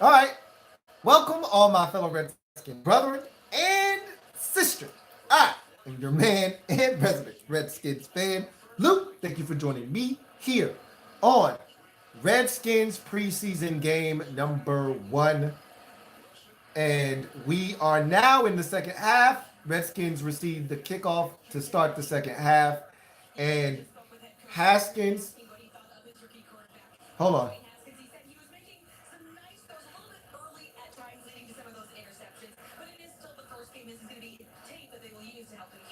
All right. Welcome, all my fellow Redskin brethren and sisters. I am your man and resident Redskins fan, Luke. Thank you for joining me here on Redskins preseason game number 1. And we are now in the second half. Redskins received the kickoff to start the second half. And Haskins, hold on.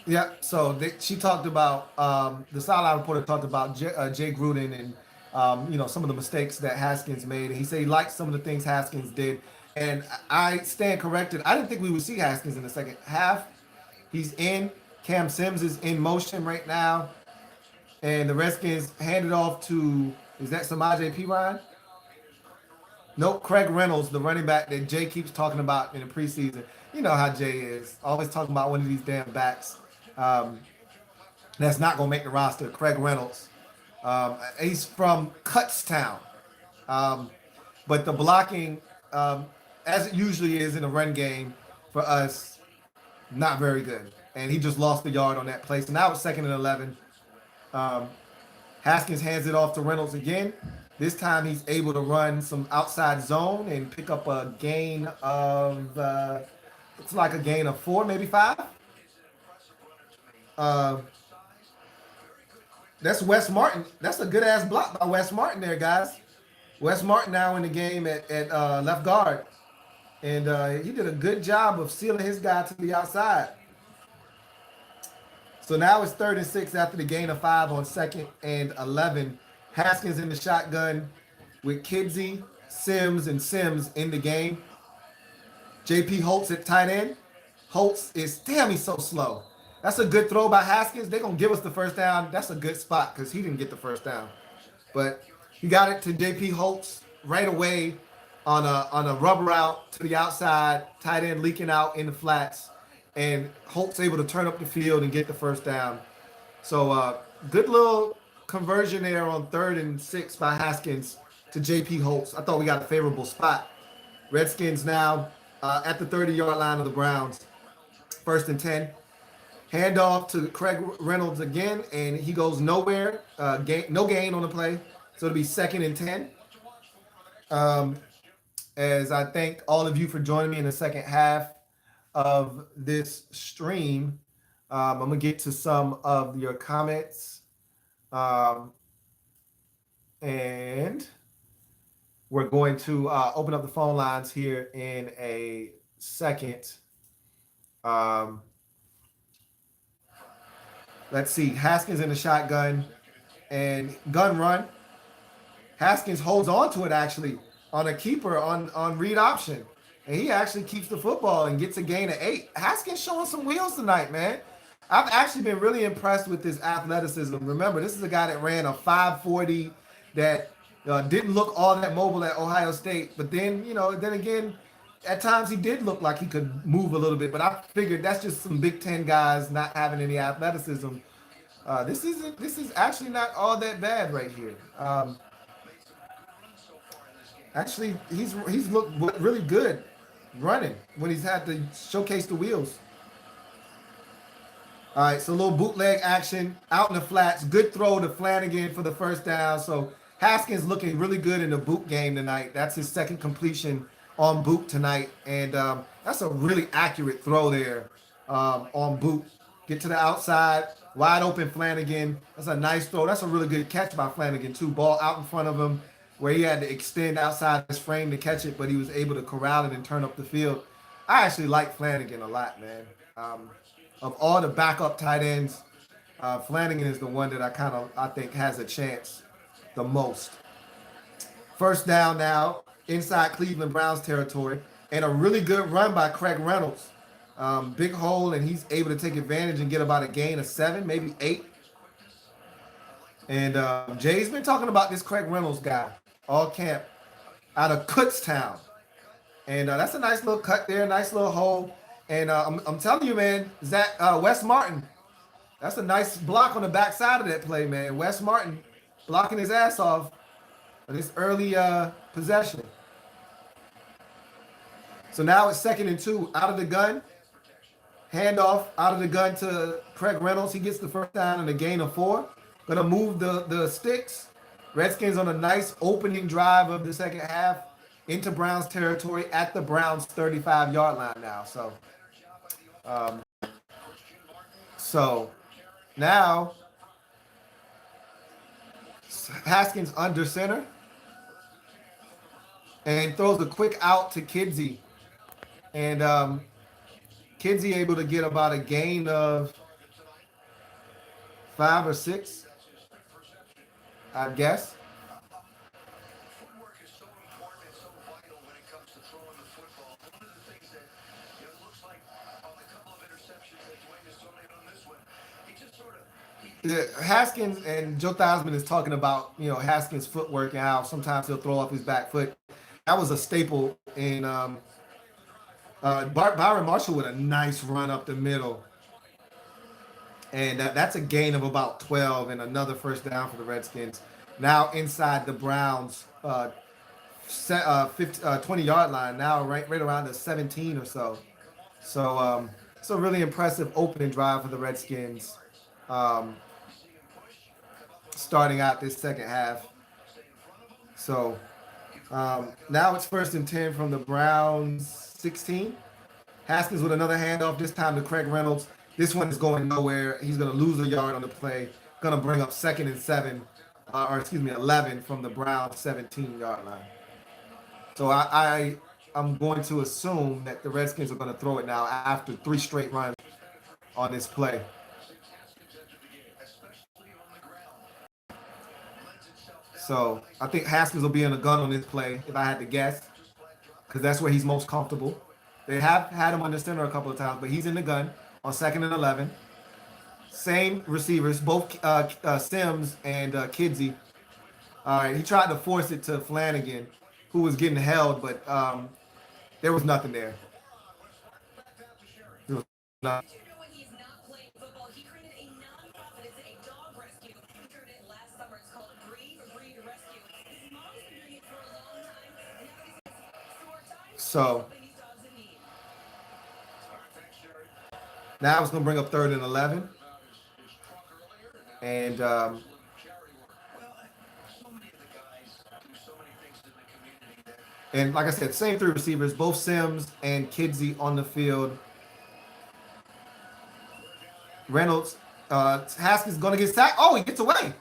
Yeah, so she talked about the sideline reporter talked about Jay Gruden and some of the mistakes that Haskins made, and he said he liked some of the things Haskins did, and I stand corrected. I didn't think we would see Haskins in the second half. He's in. Cam Sims is in motion right now, and the Redskins handed off to, is that Samaje Perine? Nope, Craig Reynolds, the running back that Jay keeps talking about in the preseason. You know how Jay is, always talking about one of these damn backs. Um, that's not going to make the roster. Craig Reynolds. He's from Kutztown. Um, but the blocking, as it usually is in a run game for us, not very good. And he just lost the yard on that play. So now it's 2nd and 11. Um, Haskins hands it off to Reynolds again. This time he's able to run some outside zone and pick up a gain of, looks like a gain of 4, maybe 5. Uh, That's Wes Martin. That's a good ass block by Wes Martin there, guys. Wes Martin now in the game at left guard. And he did a good job of sealing his guy to the outside. So now it's 3rd and 6 after the gain of 5 on 2nd and 11. Haskins in the shotgun with Kidsey, Sims, and Sims in the game. JP Holtz at tight end. Holtz is, damn, he's so slow. That's a good throw by Haskins. They're going to give us the first down. That's a good spot because he didn't get the first down. But he got it to JP Holtz right away on a rubber out to the outside, tight end leaking out in the flats. And Holtz able to turn up the field and get the first down. So good little conversion there on 3rd and 6 by Haskins to JP Holtz. I thought we got a favorable spot. Redskins now at the 30-yard line of the Browns. 1st and 10. Handoff to Craig Reynolds again, and he goes nowhere. No gain on the play. So it'll be 2nd and 10. As I thank all of you for joining me in the second half of this stream. I'm going to get to some of your comments. And we're going to open up the phone lines here in a second. Let's see. Haskins in the shotgun and gun run. Haskins holds on to it actually on a keeper on read option. And he actually keeps the football and gets a gain of 8. Haskins showing some wheels tonight, man. I've actually been really impressed with his athleticism. Remember, this is a guy that ran a 5.40 that didn't look all that mobile at Ohio State. But then, then again, at times he did look like he could move a little bit. But I figured that's just some Big Ten guys not having any athleticism. This is actually not all that bad right here. Actually, he's looked really good running when he's had to showcase the wheels. All right, so a little bootleg action out in the flats. Good throw to Flanagan for the first down. So Haskins looking really good in the boot game tonight. That's his 2nd completion on boot tonight. And that's a really accurate throw there on boot. Get to the outside, wide open Flanagan. That's a nice throw. That's a really good catch by Flanagan too. Ball out in front of him where he had to extend outside his frame to catch it, but he was able to corral it and turn up the field. I actually like Flanagan a lot, man. Of all the backup tight ends, Flanagan is the one that I think has a chance the most. First down now, inside Cleveland Browns territory, and a really good run by Craig Reynolds. Big hole, and he's able to take advantage and get about a gain of 7, maybe 8. And Jay's been talking about this Craig Reynolds guy all camp out of Kutztown. And that's a nice little cut there, nice little hole. And I'm telling you, man, Wes Martin, that's a nice block on the backside of that play, man. Wes Martin blocking his ass off on this early possession. So now it's 2nd and 2 out of the gun. Handoff out of the gun to Craig Reynolds. He gets the first down and a gain of 4. Gonna move the sticks. Redskins on a nice opening drive of the second half into Browns territory at the Browns 35-yard line now. So now Haskins under center and throws a quick out to Kidsey. And Kidsey able to get about a gain of 5 or 6, I guess. Yeah, Haskins and Joe Theismann is talking about, Haskins' footwork and how sometimes he'll throw off his back foot. That was a staple in Byron Marshall with a nice run up the middle. And that's a gain of about 12 and another first down for the Redskins. Now inside the Browns 20-yard line, now right around the 17 or so. So it's a really impressive opening drive for the Redskins. Starting out this second half. So now it's 1st and 10 from the Browns 16. Haskins with another handoff, this time to Craig Reynolds. This one is going nowhere. He's going to lose a yard on the play. Going to bring up 2nd and 7, 11 from the Browns 17-yard line. So I'm going to assume that the Redskins are going to throw it now after 3 straight runs on this play. So I think Haskins will be in the gun on this play, if I had to guess, because that's where he's most comfortable. They have had him under center a couple of times, but he's in the gun on 2nd and 11. Same receivers, both Sims and Kidsey. All right, he tried to force it to Flanagan, who was getting held, but there was nothing there. There was nothing. So now it's going to bring up 3rd and 11. And like I said, same 3 receivers, both Sims and Kidsey on the field. Reynolds, Haskins going to get sacked. Oh, he gets away.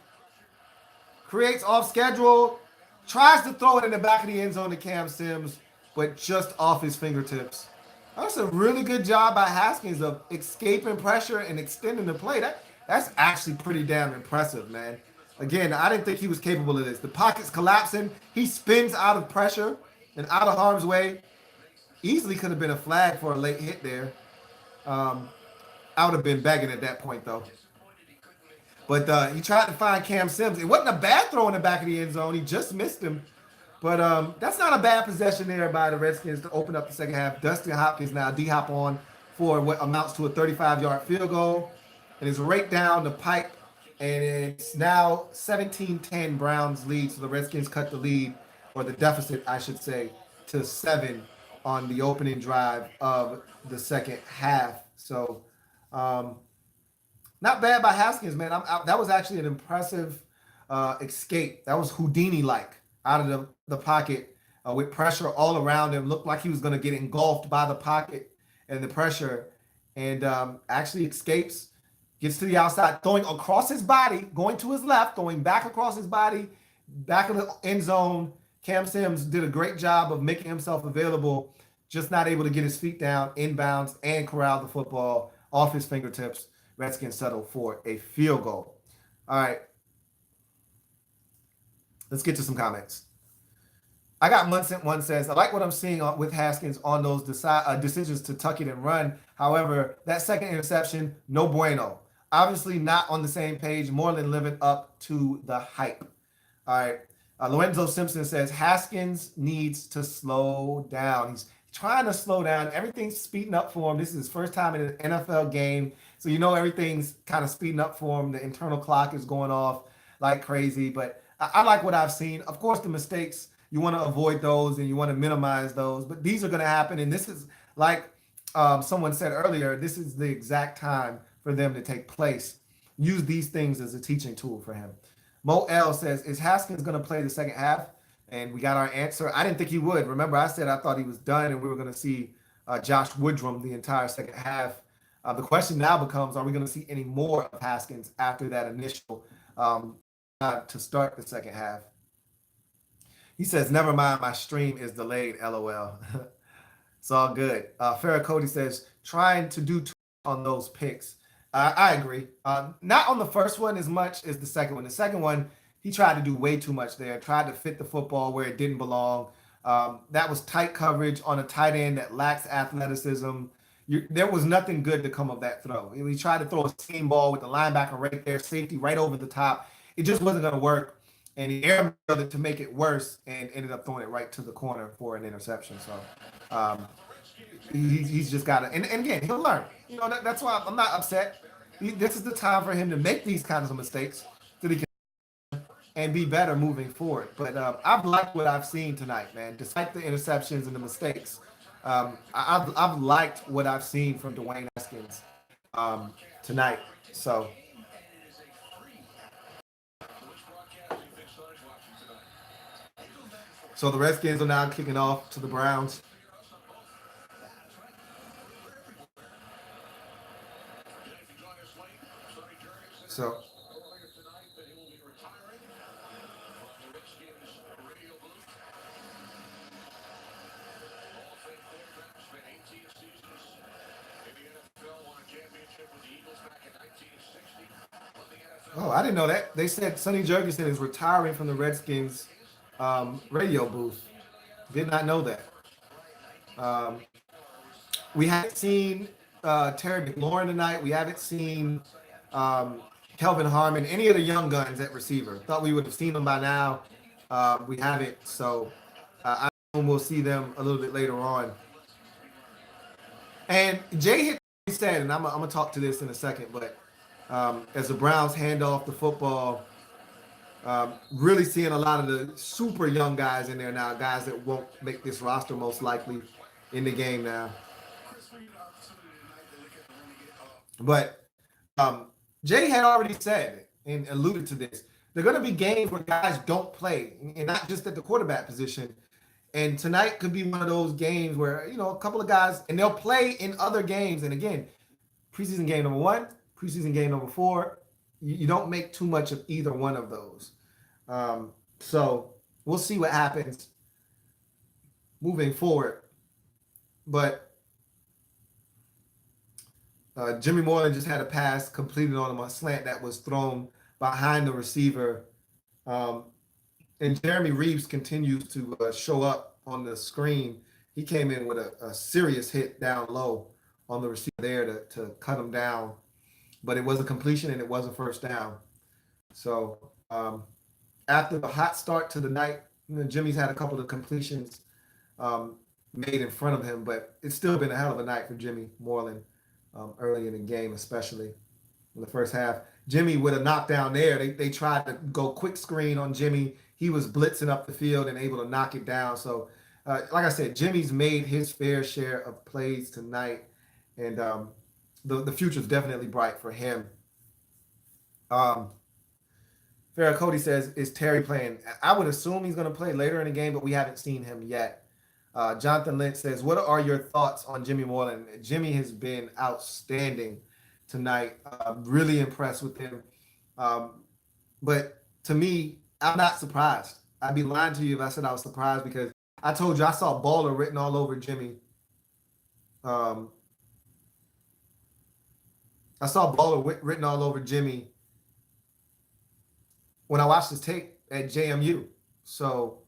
Creates off schedule. Tries to throw it in the back of the end zone to Cam Sims, but just off his fingertips. That's a really good job by Haskins of escaping pressure and extending the play. That's actually pretty damn impressive, man. Again, I didn't think he was capable of this. The pocket's collapsing. He spins out of pressure and out of harm's way. Easily could have been a flag for a late hit there. I would have been begging at that point, though. But he tried to find Cam Sims. It wasn't a bad throw in the back of the end zone. He just missed him. But that's not a bad possession there by the Redskins to open up the second half. Dustin Hopkins now D-hop on for what amounts to a 35-yard field goal. And it's right down the pipe. And it's now 17-10 Browns lead. So the Redskins cut the lead, or the deficit, I should say, to 7 on the opening drive of the second half. So not bad by Haskins, man. That was actually an impressive escape. That was Houdini-like out of the pocket with pressure all around him. Looked like he was going to get engulfed by the pocket and the pressure, and actually escapes, gets to the outside, throwing across his body, going to his left, throwing back across his body, back of the end zone. Cam Sims did a great job of making himself available, just not able to get his feet down, inbounds, and corral the football off his fingertips. Redskins settled for a field goal. All right. Let's get to some comments. I got Munsent one says, I like what I'm seeing with Haskins on those decisions to tuck it and run. However, that second interception, no bueno. Obviously not on the same page, more than living up to the hype. All right. Lorenzo Simpson says, Haskins needs to slow down. He's trying to slow down. Everything's speeding up for him. This is his first time in an NFL game. So everything's kind of speeding up for him. The internal clock is going off like crazy. But I like what I've seen. Of course, the mistakes you want to avoid those and you want to minimize those. But these are going to happen, and this is like someone said earlier. This is the exact time for them to take place. Use these things as a teaching tool for him. Mo L says, "Is Haskins going to play the second half?" And we got our answer. I didn't think he would. Remember, I said I thought he was done, and we were going to see Josh Woodrum the entire second half. The question now becomes, are we going to see any more of Haskins after that initial to start the second half? He says, "Never mind, my stream is delayed, LOL." It's all good. Farrah Cody says, "Trying to do too much on those picks." I agree. Not on the first one as much as the second one. The second one, he tried to do way too much there, tried to fit the football where it didn't belong. That was tight coverage on a tight end that lacks athleticism. There was nothing good to come of that throw. He tried to throw a seam ball with the linebacker right there, safety right over the top. It just wasn't going to work. And he airmailed it to make it worse and ended up throwing it right to the corner for an interception. So he's just got to, and again, he'll learn. That's why I'm not upset. This is the time for him to make these kinds of mistakes so he can and be better moving forward. But I've liked what I've seen tonight, man. Despite the interceptions and the mistakes, I've liked what I've seen from Dwayne Haskins tonight. So the Redskins are now kicking off to the Browns. So I didn't know that. They said Sonny Jurgensen is retiring from the Redskins radio booth. Did not know that. Um, we haven't seen Terry McLaurin tonight. We haven't seen Kelvin Harmon, any of the young guns at receiver. Thought we would have seen them by now. We haven't. So I assume we'll see them a little bit later on. And Jay hit said, and I'm going to talk to this in a second, but as the Browns hand off the football, really seeing a lot of the super young guys in there now, guys that won't make this roster most likely in the game now. But Jay had already said and alluded to this. There are going to be games where guys don't play, and not just at the quarterback position. And tonight could be one of those games where, a couple of guys, and they'll play in other games. And again, preseason game number 1, preseason game number 4, you don't make too much of either one of those. So we'll see what happens moving forward. But Jimmy Moreland just had a pass completed on him, a slant that was thrown behind the receiver. And Jeremy Reeves continues to show up on the screen. He came in with a serious hit down low on the receiver there to cut him down. But it was a completion and it was a first down. So after the hot start to the night, Jimmy's had a couple of completions made in front of him, but it's still been a hell of a night for Jimmy Moreland early in the game, especially in the first half. Jimmy with a knockdown there. They tried to go quick screen on Jimmy. He was blitzing up the field and able to knock it down. So, like I said, Jimmy's made his fair share of plays tonight, and the future is definitely bright for him. Farrah Cody says, "Is Terry playing?" I would assume he's going to play later in the game, but we haven't seen him yet. Jonathan Lynch says, "What are your thoughts on Jimmy Moreland?" Jimmy has been outstanding tonight. Really impressed with him. But to me, I'm not surprised. I'd be lying to you if I said I was surprised, because I told you I saw baller written all over Jimmy. I saw baller written all over Jimmy when I watched his tape at JMU. So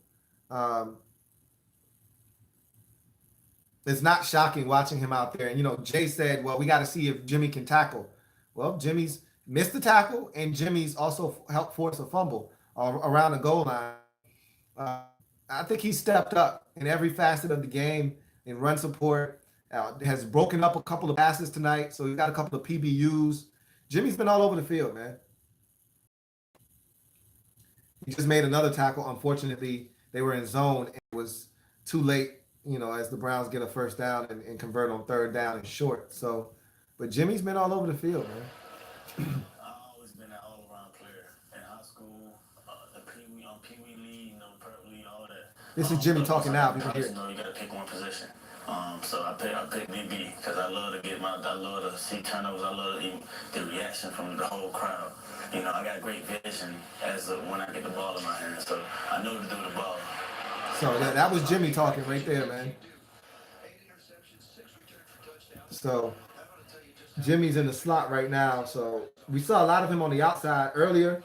it's not shocking watching him out there. And, Jay said, well, we got to see if Jimmy can tackle. Well, Jimmy's missed the tackle, and Jimmy's also helped force a fumble around the goal line. I think he stepped up in every facet of the game in run support. Has broken up a couple of passes tonight, so he's got a couple of PBUs. Jimmy's been all over the field, man. He just made another tackle. Unfortunately, they were in zone. And it was too late, as the Browns get a first down and convert on third down and short. So, but Jimmy's been all over the field, man. I've always been an all-around player in high school, the Pee Wee League, Prep League, all that. This is Jimmy talking now. People hear. You got to pick one position. So I pick DB because I love to see turnovers. I love the reaction from the whole crowd. I got great vision when I get the ball in my hand, so I know to do the ball. So that was Jimmy talking right there, man. So Jimmy's in the slot right now. So we saw a lot of him on the outside earlier.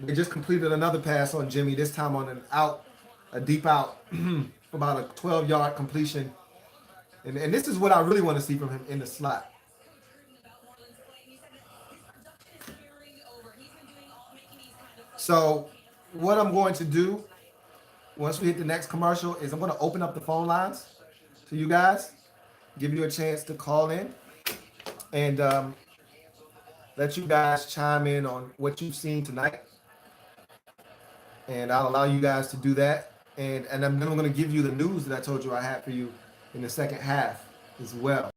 They just completed another pass on Jimmy, this time on a deep out, about a 12-yard completion. And this is what I really want to see from him in the slot. So what I'm going to do once we hit the next commercial is I'm going to open up the phone lines to you guys, give you a chance to call in, and let you guys chime in on what you've seen tonight. And I'll allow you guys to do that. And then I'm going to give you the news that I told you I had for you in the second half as well.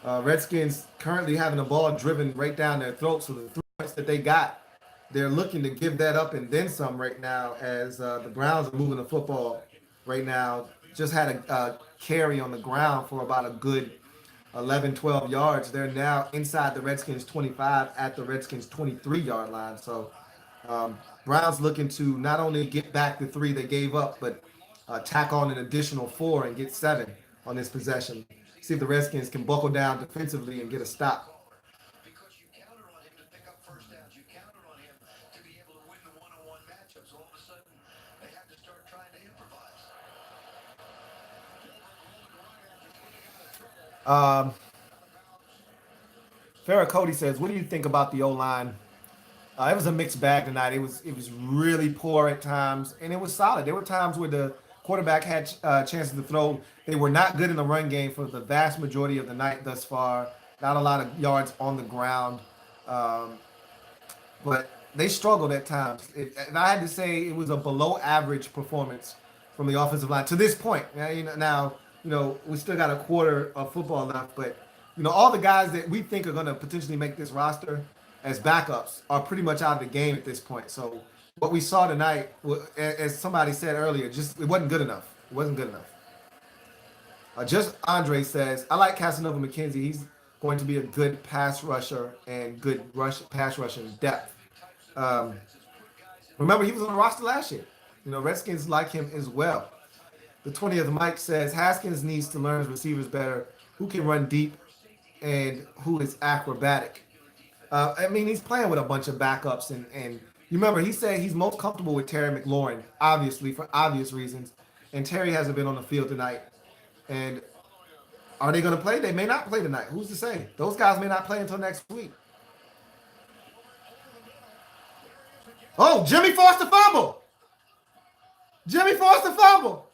Redskins currently having the ball driven right down their throat. So the 3 points that they got, they're looking to give that up and then some right now as the Browns are moving the football right now. Just had a carry on the ground for about a good 11, 12 yards. They're now inside the Redskins 25 at the Redskins 23-yard line. So Browns looking to not only get back the 3 they gave up, but tack on an additional 4 and get 7 on this possession. See if the Redskins can buckle down defensively and get a stop. Farrah Cody says, "What do you think about the O-line?" It was a mixed bag tonight. It was really poor at times, and it was solid. There were times where the quarterback had chances to throw. They were not good in the run game for the vast majority of the night thus far. Not a lot of yards on the ground, but they struggled at times. And I had to say it was a below-average performance from the offensive line to this point. Now, we still got a quarter of football left, but all the guys that we think are going to potentially make this roster as backups are pretty much out of the game at this point. So what we saw tonight, as somebody said earlier, it wasn't good enough. It wasn't good enough. Just Andre says, "I like Casanova McKenzie. He's going to be a good pass rusher and good pass rushing depth." Remember, he was on the roster last year. Redskins like him as well. The 20th Mike says, "Haskins needs to learn his receivers better. Who can run deep and who is acrobatic?" He's playing with a bunch of backups, and you remember he said he's most comfortable with Terry McLaurin, obviously for obvious reasons, and Terry hasn't been on the field tonight. And are they going to play? They may not play tonight. Who's to say? Those guys may not play until next week. Oh, Jimmy forced a fumble. Jimmy forced a fumble.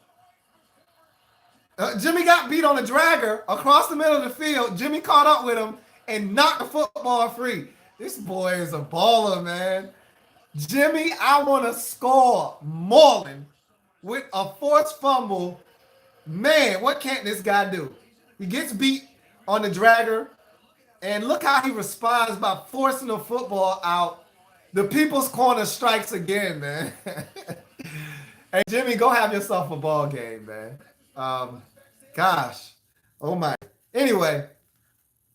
Jimmy got beat on a dragger across the middle of the field. Jimmy caught up with him and knocked the football free. This boy is a baller, man. Jimmy, I want to score Marlin with a forced fumble. Man, what can't this guy do? He gets beat on the dragger, and look how he responds by forcing the football out. The people's corner strikes again, man. Hey, Jimmy, go have yourself a ball game, man. Gosh. Oh, my. Anyway,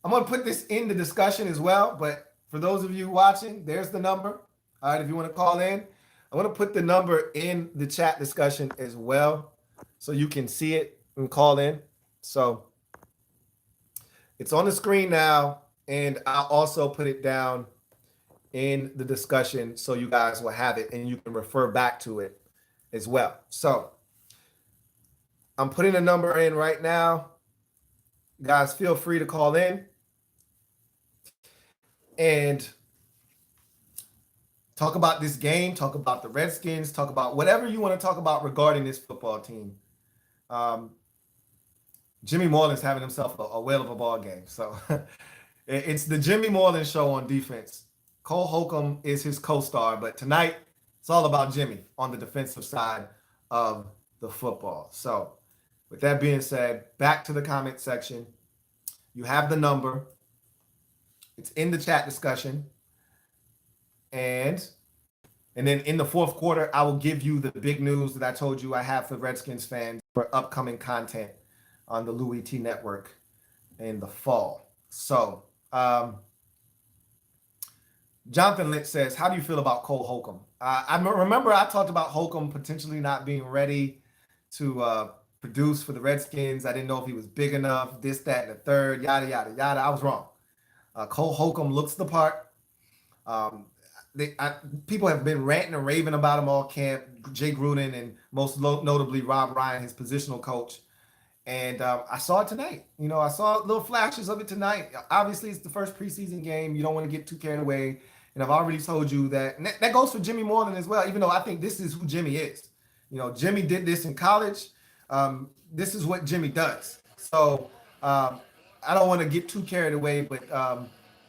I'm going to put this in the discussion as well, but for those of you watching, there's the number. All right, if you want to call in, I want to put the number in the chat discussion as well so you can see it and call in. So it's on the screen now, and I'll also put it down in the discussion so you guys will have it and you can refer back to it as well. So I'm putting a number in right now. Guys, feel free to call in and talk about this game, talk about the Redskins, talk about whatever you want to talk about regarding this football team. Jimmy Moreland's having himself a whale of a ball game. So it's the Jimmy Moreland show on defense. Cole Holcomb is his co-star, but tonight It's all about Jimmy on the defensive side of the football. So, with that being said, back to the comment section. You have the number. It's in the chat discussion. And then in the fourth quarter, I will give you the big news that I told you I have for Redskins fans for upcoming content on the Louie T Network in the fall. So, Jonathan Lynch says, how do you feel about Cole Holcomb? I remember I talked about Holcomb potentially not being ready to produce for the Redskins. I didn't know if he was big enough, this, that, and the third, yada, yada, yada. I was wrong. Cole Holcomb looks the part. People have been ranting and raving about him all camp. Jay Gruden and most notably Rob Ryan, his positional coach. And I saw it tonight. I saw little flashes of it tonight. Obviously, it's the first preseason game. You don't want to get too carried away. And I've already told you that. And that goes for Jimmy Moreland as well, even though I think this is who Jimmy is. Jimmy did this in college. This is what Jimmy does. So I don't want to get too carried away, but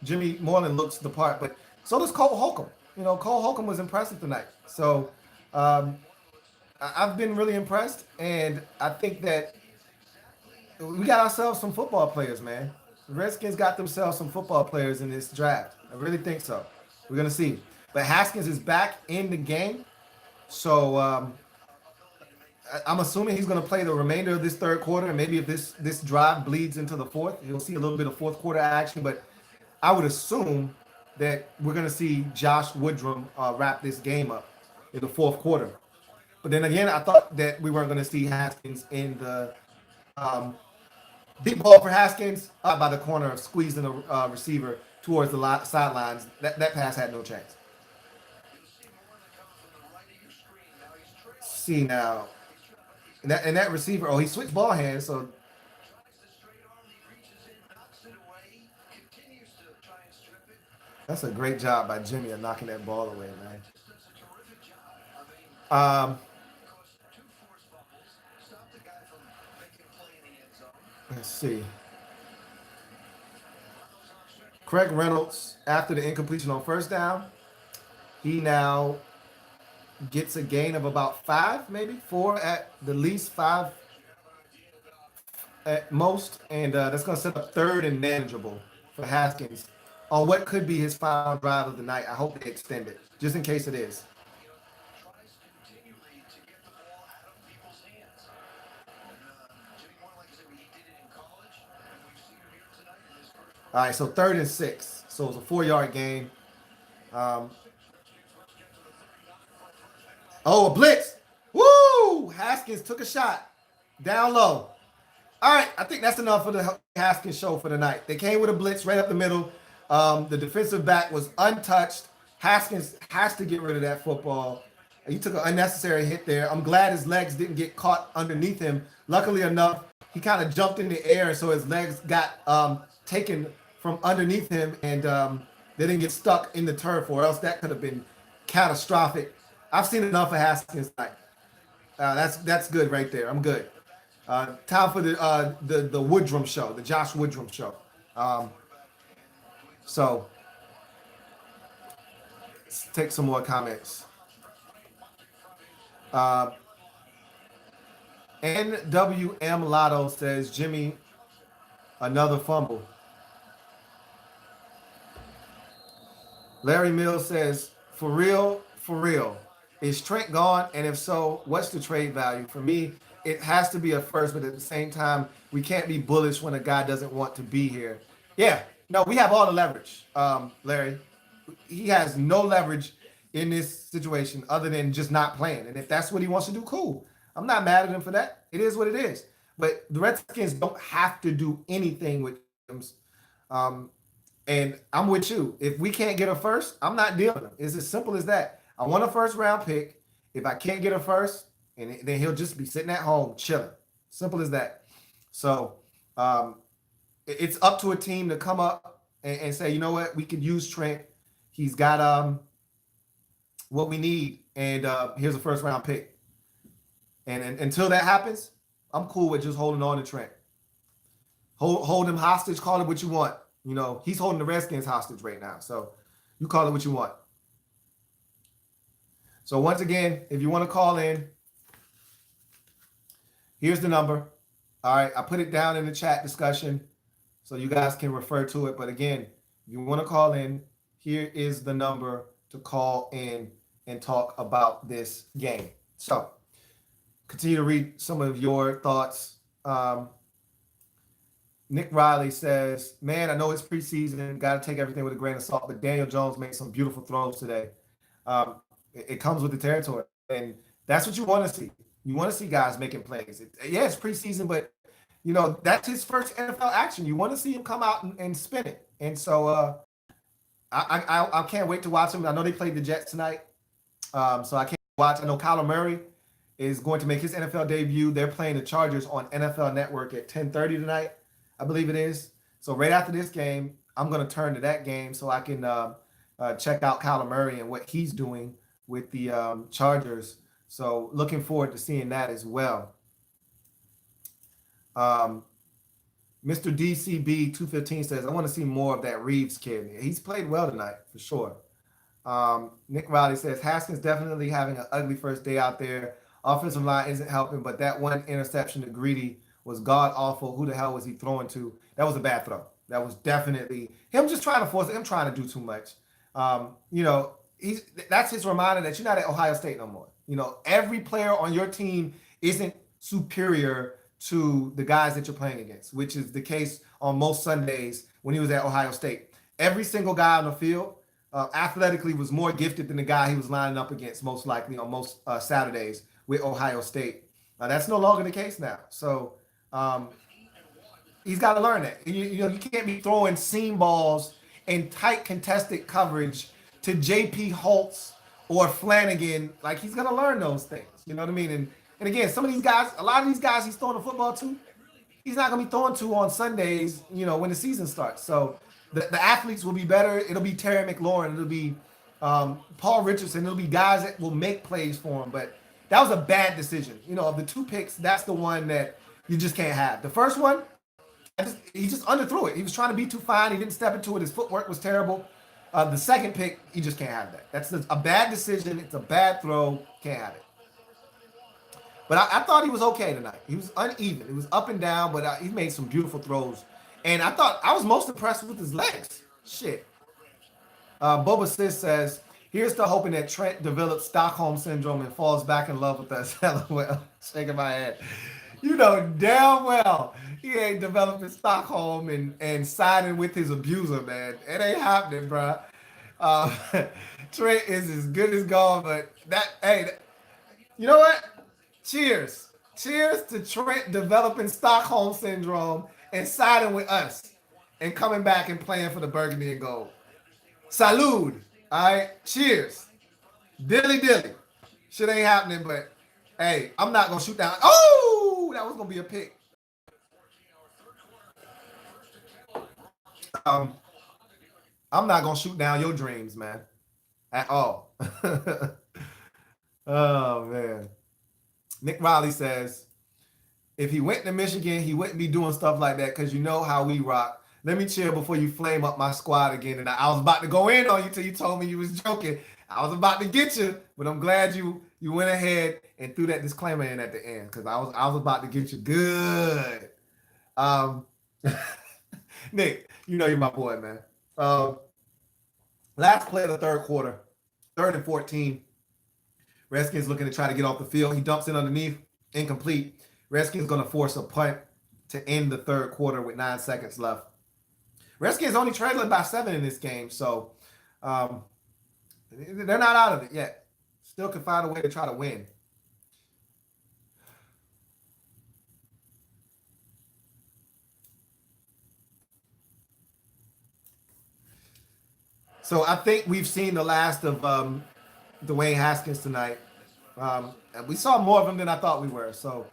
Jimmy Moreland looks the part. But so does Cole Holcomb. Cole Holcomb was impressive tonight. So I've been really impressed. And I think that we got ourselves some football players, man. The Redskins got themselves some football players in this draft. I really think so. We're going to see. But Haskins is back in the game. So I'm assuming he's going to play the remainder of this third quarter. And maybe if this drive bleeds into the fourth, you'll see a little bit of fourth quarter action. But I would assume that we're going to see Josh Woodrum wrap this game up in the fourth quarter. But then again, I thought that we weren't going to see Haskins in the deep ball for Haskins by the corner, squeezing the receiver towards the sidelines. That pass had no chance. See now, and that receiver, he switched ball hands, so that's a great job by Jimmy of knocking that ball away, man. Let's see. Craig Reynolds, after the incompletion on first down, he now gets a gain of about 5, maybe 4 at the least, 5 at most. And that's going to set up third and manageable for Haskins on what could be his final drive of the night. I hope they extend it, just in case it is. All right, so 3rd and 6. So it's a 4-yard gain. A blitz. Woo! Haskins took a shot down low. All right, I think that's enough for the Haskins show for the night. They came with a blitz right up the middle. The defensive back was untouched. Haskins has to get rid of that football. He took an unnecessary hit there. I'm glad his legs didn't get caught underneath him. Luckily enough, he kind of jumped in the air, so his legs got taken from underneath him, and they didn't get stuck in the turf, or else that could have been catastrophic. I've seen enough of Haskins tonight. That's good right there. I'm good. Time for the Woodrum show, the Josh Woodrum show. So let's take some more comments. NWM Lotto says, Jimmy, another fumble. Larry Mills says, for real, is Trent gone? And if so, what's the trade value? For me, it has to be a first, but at the same time, we can't be bullish when a guy doesn't want to be here. Yeah, no, we have all the leverage, Larry. He has no leverage in this situation other than just not playing. And if that's what he wants to do, cool. I'm not mad at him for that. It is what it is. But the Redskins don't have to do anything with him. And I'm with you. If we can't get a first, I'm not dealing with him. It's as simple as that. I want a first round pick. If I can't get a first, and then he'll just be sitting at home chilling. Simple as that. So it's up to a team to come up and say, you know what, we could use Trent. He's got what we need, and here's a first round pick. And until that happens, I'm cool with just holding on to Trent. Hold him hostage, call it what you want. You know, he's holding the Redskins hostage right now. So you call it what you want. So once again, if you want to call in, here's the number. All right, I put it down in the chat discussion so you guys can refer to it. But again, if you want to call in, here is the number to call in and talk about this game. So continue to read some of your thoughts. Nick Riley says, man, I know it's preseason. Got to take everything with a grain of salt, but Daniel Jones made some beautiful throws today. It comes with the territory. And that's what you want to see. You want to see guys making plays. It's preseason, but, that's his first NFL action. You want to see him come out and spin it. And so I can't wait to watch him. I know they played the Jets tonight, so I can't watch. I know Kyler Murray is going to make his NFL debut. They're playing the Chargers on NFL Network at 10:30 tonight, I believe it is. So right after this game, I'm going to turn to that game so I can check out Kyler Murray and what he's doing with the Chargers. So looking forward to seeing that as well. Mr. DCB 215 says, I want to see more of that Reeves kid. He's played well tonight for sure. Nick Riley says, Haskins definitely having an ugly first day out there. Offensive line isn't helping, but that one interception to Greedy was god awful. Who the hell was he throwing to? That was a bad throw. That was definitely him just trying to force it, him trying to do too much. That's his reminder that you're not at Ohio State no more. Every player on your team isn't superior to the guys that you're playing against, which is the case on most Sundays when he was at Ohio State. Every single guy on the field athletically was more gifted than the guy he was lining up against most likely on most Saturdays with Ohio State. That's no longer the case now. So he's got to learn that. You can't be throwing seam balls in tight contested coverage to J.P. Holtz or Flanagan. Like, he's going to learn those things. You know what I mean? And again, some of these guys, a lot of these guys he's throwing the football to, he's not going to be throwing to on Sundays, when the season starts. So the athletes will be better. It'll be Terry McLaurin. It'll be Paul Richardson. It'll be guys that will make plays for him. But that was a bad decision. Of the two picks, that's the one that you just can't have. The first one, he just underthrew it. He was trying to be too fine. He didn't step into it. His footwork was terrible. The second pick, you just can't have that. That's a bad decision. It's a bad throw. Can't have it. But I thought he was okay tonight. He was uneven. It was up and down, but he made some beautiful throws. And I was most impressed with his legs. Shit. Boba Sis says, here's to hoping that Trent develops Stockholm Syndrome and falls back in love with us. LOL. Shaking my head. Damn well he ain't developing Stockholm and siding with his abuser, man. It ain't happening, bro. Trent is as good as gone, but you know what? Cheers. Cheers to Trent developing Stockholm Syndrome and siding with us and coming back and playing for the Burgundy and Gold. Salud. All right? Cheers. Dilly dilly. Shit ain't happening, but hey, I'm not going to shoot down. Oh, that was going to be a pick. I'm not going to shoot down your dreams, man, at all. Oh, man. Nick Riley says, if he went to Michigan, he wouldn't be doing stuff like that because you know how we rock. Let me chill before you flame up my squad again. And I was about to go in on you till you told me you was joking. I was about to get you, but I'm glad you went ahead and threw that disclaimer in at the end because I was about to get you good. Nick, you're my boy, man. Last play of the third quarter, 3rd and 14. Redskins looking to try to get off the field. He dumps it underneath, incomplete. Redskins going to force a punt to end the third quarter with 9 seconds left. Redskins only trailing by 7 in this game, so they're not out of it yet. Still can find a way to try to win. So I think we've seen the last of Dwayne Haskins tonight. We saw more of him than I thought we were. So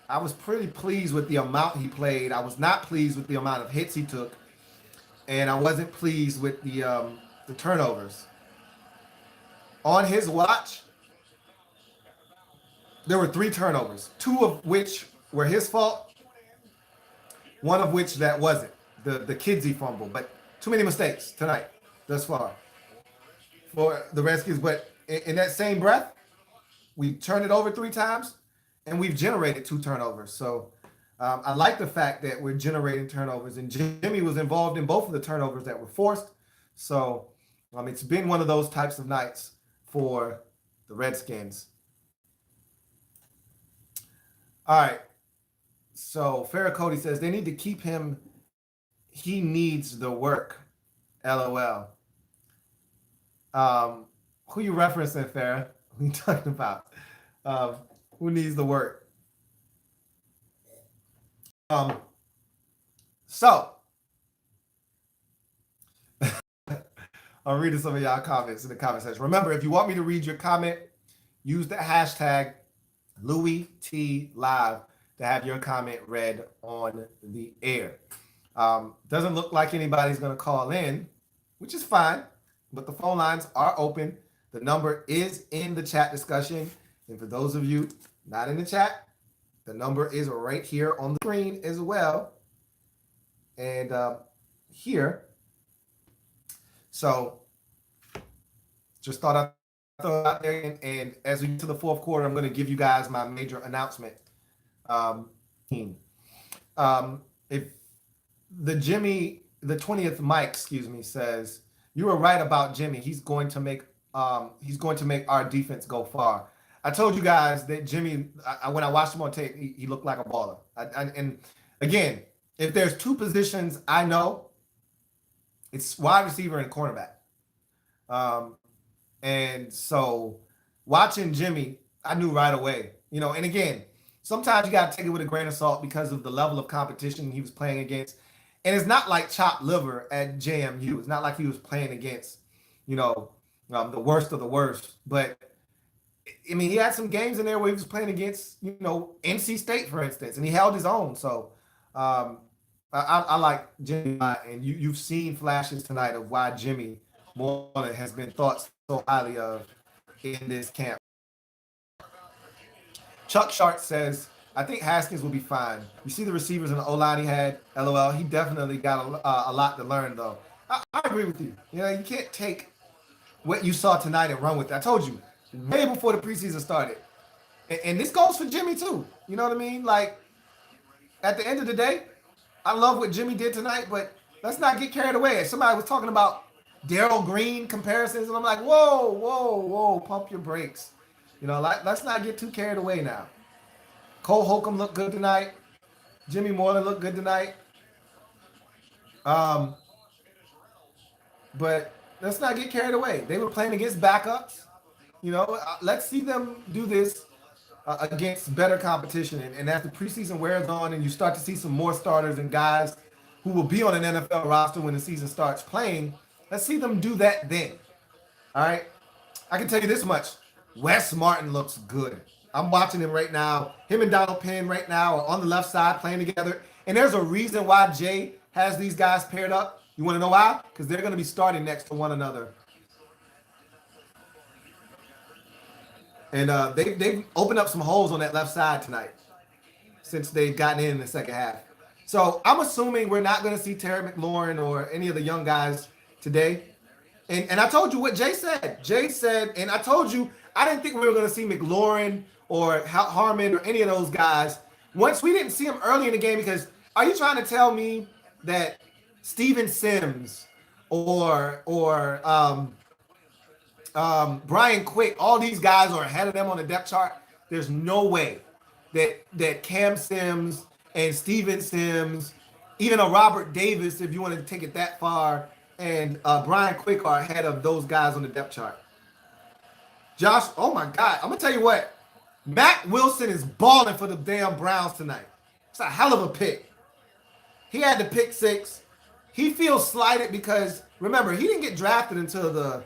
I was pretty pleased with the amount he played. I was not pleased with the amount of hits he took. And I wasn't pleased with the turnovers. On his watch, there were 3 turnovers, 2 of which were his fault, 1 of which that wasn't, the Kidsey fumble. But too many mistakes tonight thus far for the Redskins. But in that same breath, we've turned it over 3 times, and we've generated 2 turnovers. So I like the fact that we're generating turnovers, and Jimmy was involved in both of the turnovers that were forced. So it's been one of those types of nights for the Redskins. All right. So Farrah Cody says they need to keep him. He needs the work. LOL. Who you referencing, Farrah? Who you talking about? Who needs the work? So I'm reading some of y'all comments in the comment section. Remember, if you want me to read your comment, use the hashtag Louie T Live to have your comment read on the air. Doesn't look like anybody's going to call in, which is fine, but the phone lines are open. The number is in the chat discussion. And for those of you not in the chat, the number is right here on the screen as well. And here. So just thought I'd throw it out there. And as we get to the fourth quarter, I'm going to give you guys my major announcement. If the 20th Mike, says, you were right about Jimmy. He's going to make our defense go far. I told you guys that Jimmy, when I watched him on tape, he looked like a baller. And again, if there's 2 positions I know, it's wide receiver and cornerback. And so watching Jimmy, I knew right away, and again, sometimes you got to take it with a grain of salt because of the level of competition he was playing against. And it's not like chopped liver at JMU. It's not like he was playing against, the worst of the worst. But, he had some games in there where he was playing against, NC State, for instance, and he held his own. So I like Jimmy, and you've seen flashes tonight of why Jimmy Moreland has been thought so highly of in this camp. Chuck Sharp says, I think Haskins will be fine. You see the receivers in the O-line he had, LOL. He definitely got a lot to learn, though. I agree with you. You can't take what you saw tonight and run with it. I told you, way before the preseason started. And this goes for Jimmy, too. You know what I mean? Like, at the end of the day, I love what Jimmy did tonight, but let's not get carried away. Somebody was talking about Darryl Green comparisons, and I'm like, whoa, pump your brakes. Let's not get too carried away now. Cole Holcomb looked good tonight. Jimmy Moreland looked good tonight. But let's not get carried away. They were playing against backups. Let's see them do this against better competition. And as the preseason wears on and you start to see some more starters and guys who will be on an NFL roster when the season starts playing, let's see them do that then. All right? I can tell you this much. Wes Martin looks good. I'm watching him right now. Him and Donald Penn right now are on the left side playing together. And there's a reason why Jay has these guys paired up. You want to know why? Because they're going to be starting next to one another. And they've opened up some holes on that left side tonight since they've gotten in the second half. So I'm assuming we're not going to see Terry McLaurin or any of the young guys today. And I told you what Jay said. Jay said, and I told you, I didn't think we were going to see McLaurin or Harmon or any of those guys. Once we didn't see them early in the game, because are you trying to tell me that Steven Sims or Brian Quick, all these guys are ahead of them on the depth chart? There's no way that Cam Sims and Steven Sims, even a Robert Davis, if you want to take it that far, and Brian Quick are ahead of those guys on the depth chart. Josh, oh my God, I'm going to tell you what. Matt Wilson is balling for the damn Browns tonight. It's a hell of a pick. He had the pick 6. He feels slighted because, remember, he didn't get drafted until the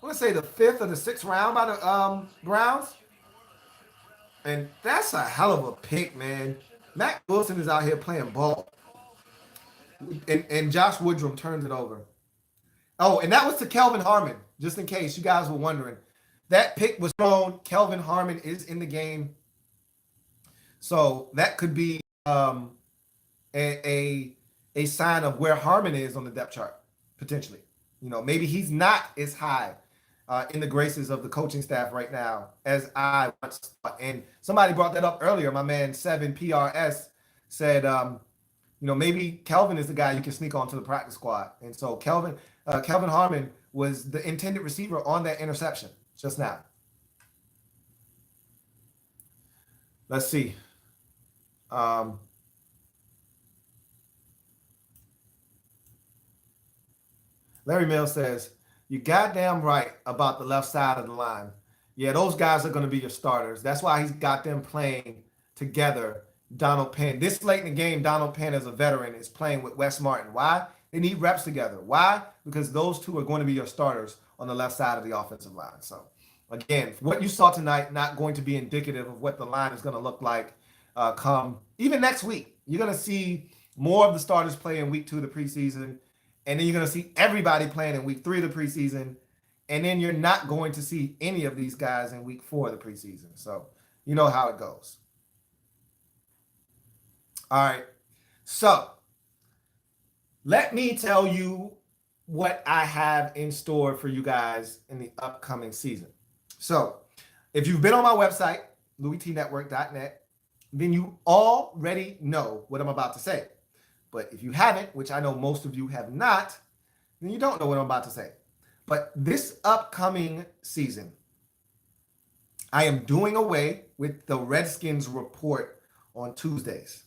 5th or the 6th round by the Browns. And that's a hell of a pick, man. Matt Wilson is out here playing ball. And Josh Woodrum turns it over. Oh, and that was to Kelvin Harmon, just in case you guys were wondering. That pick was thrown. Kelvin Harmon is in the game. So that could be a sign of where Harmon is on the depth chart, potentially. Maybe he's not as high in the graces of the coaching staff right now, as I once thought. And somebody brought that up earlier. My man 7PRS said, maybe Kelvin is the guy you can sneak onto the practice squad. And so Kelvin Harmon was the intended receiver on that interception just now. Let's see. Larry Mills says, "You goddamn right about the left side of the line. Yeah, those guys are going to be your starters. That's why he's got them playing together." Donald Penn. This late in the game, Donald Penn, as a veteran, is playing with Wes Martin. Why? They need reps together. Why? Because those two are going to be your starters on the left side of the offensive line. So, again, what you saw tonight, not going to be indicative of what the line is going to look like come even next week. You're going to see more of the starters play in week 2 of the preseason. And then you're going to see everybody playing in week 3 of the preseason. And then you're not going to see any of these guys in week 4 of the preseason. So you know how it goes. All right. So let me tell you what I have in store for you guys in the upcoming season. So if you've been on my website, louietnetwork.net, then you already know what I'm about to say. But if you haven't, which I know most of you have not, then you don't know what I'm about to say. But this upcoming season, I am doing away with the Redskins report on Tuesdays.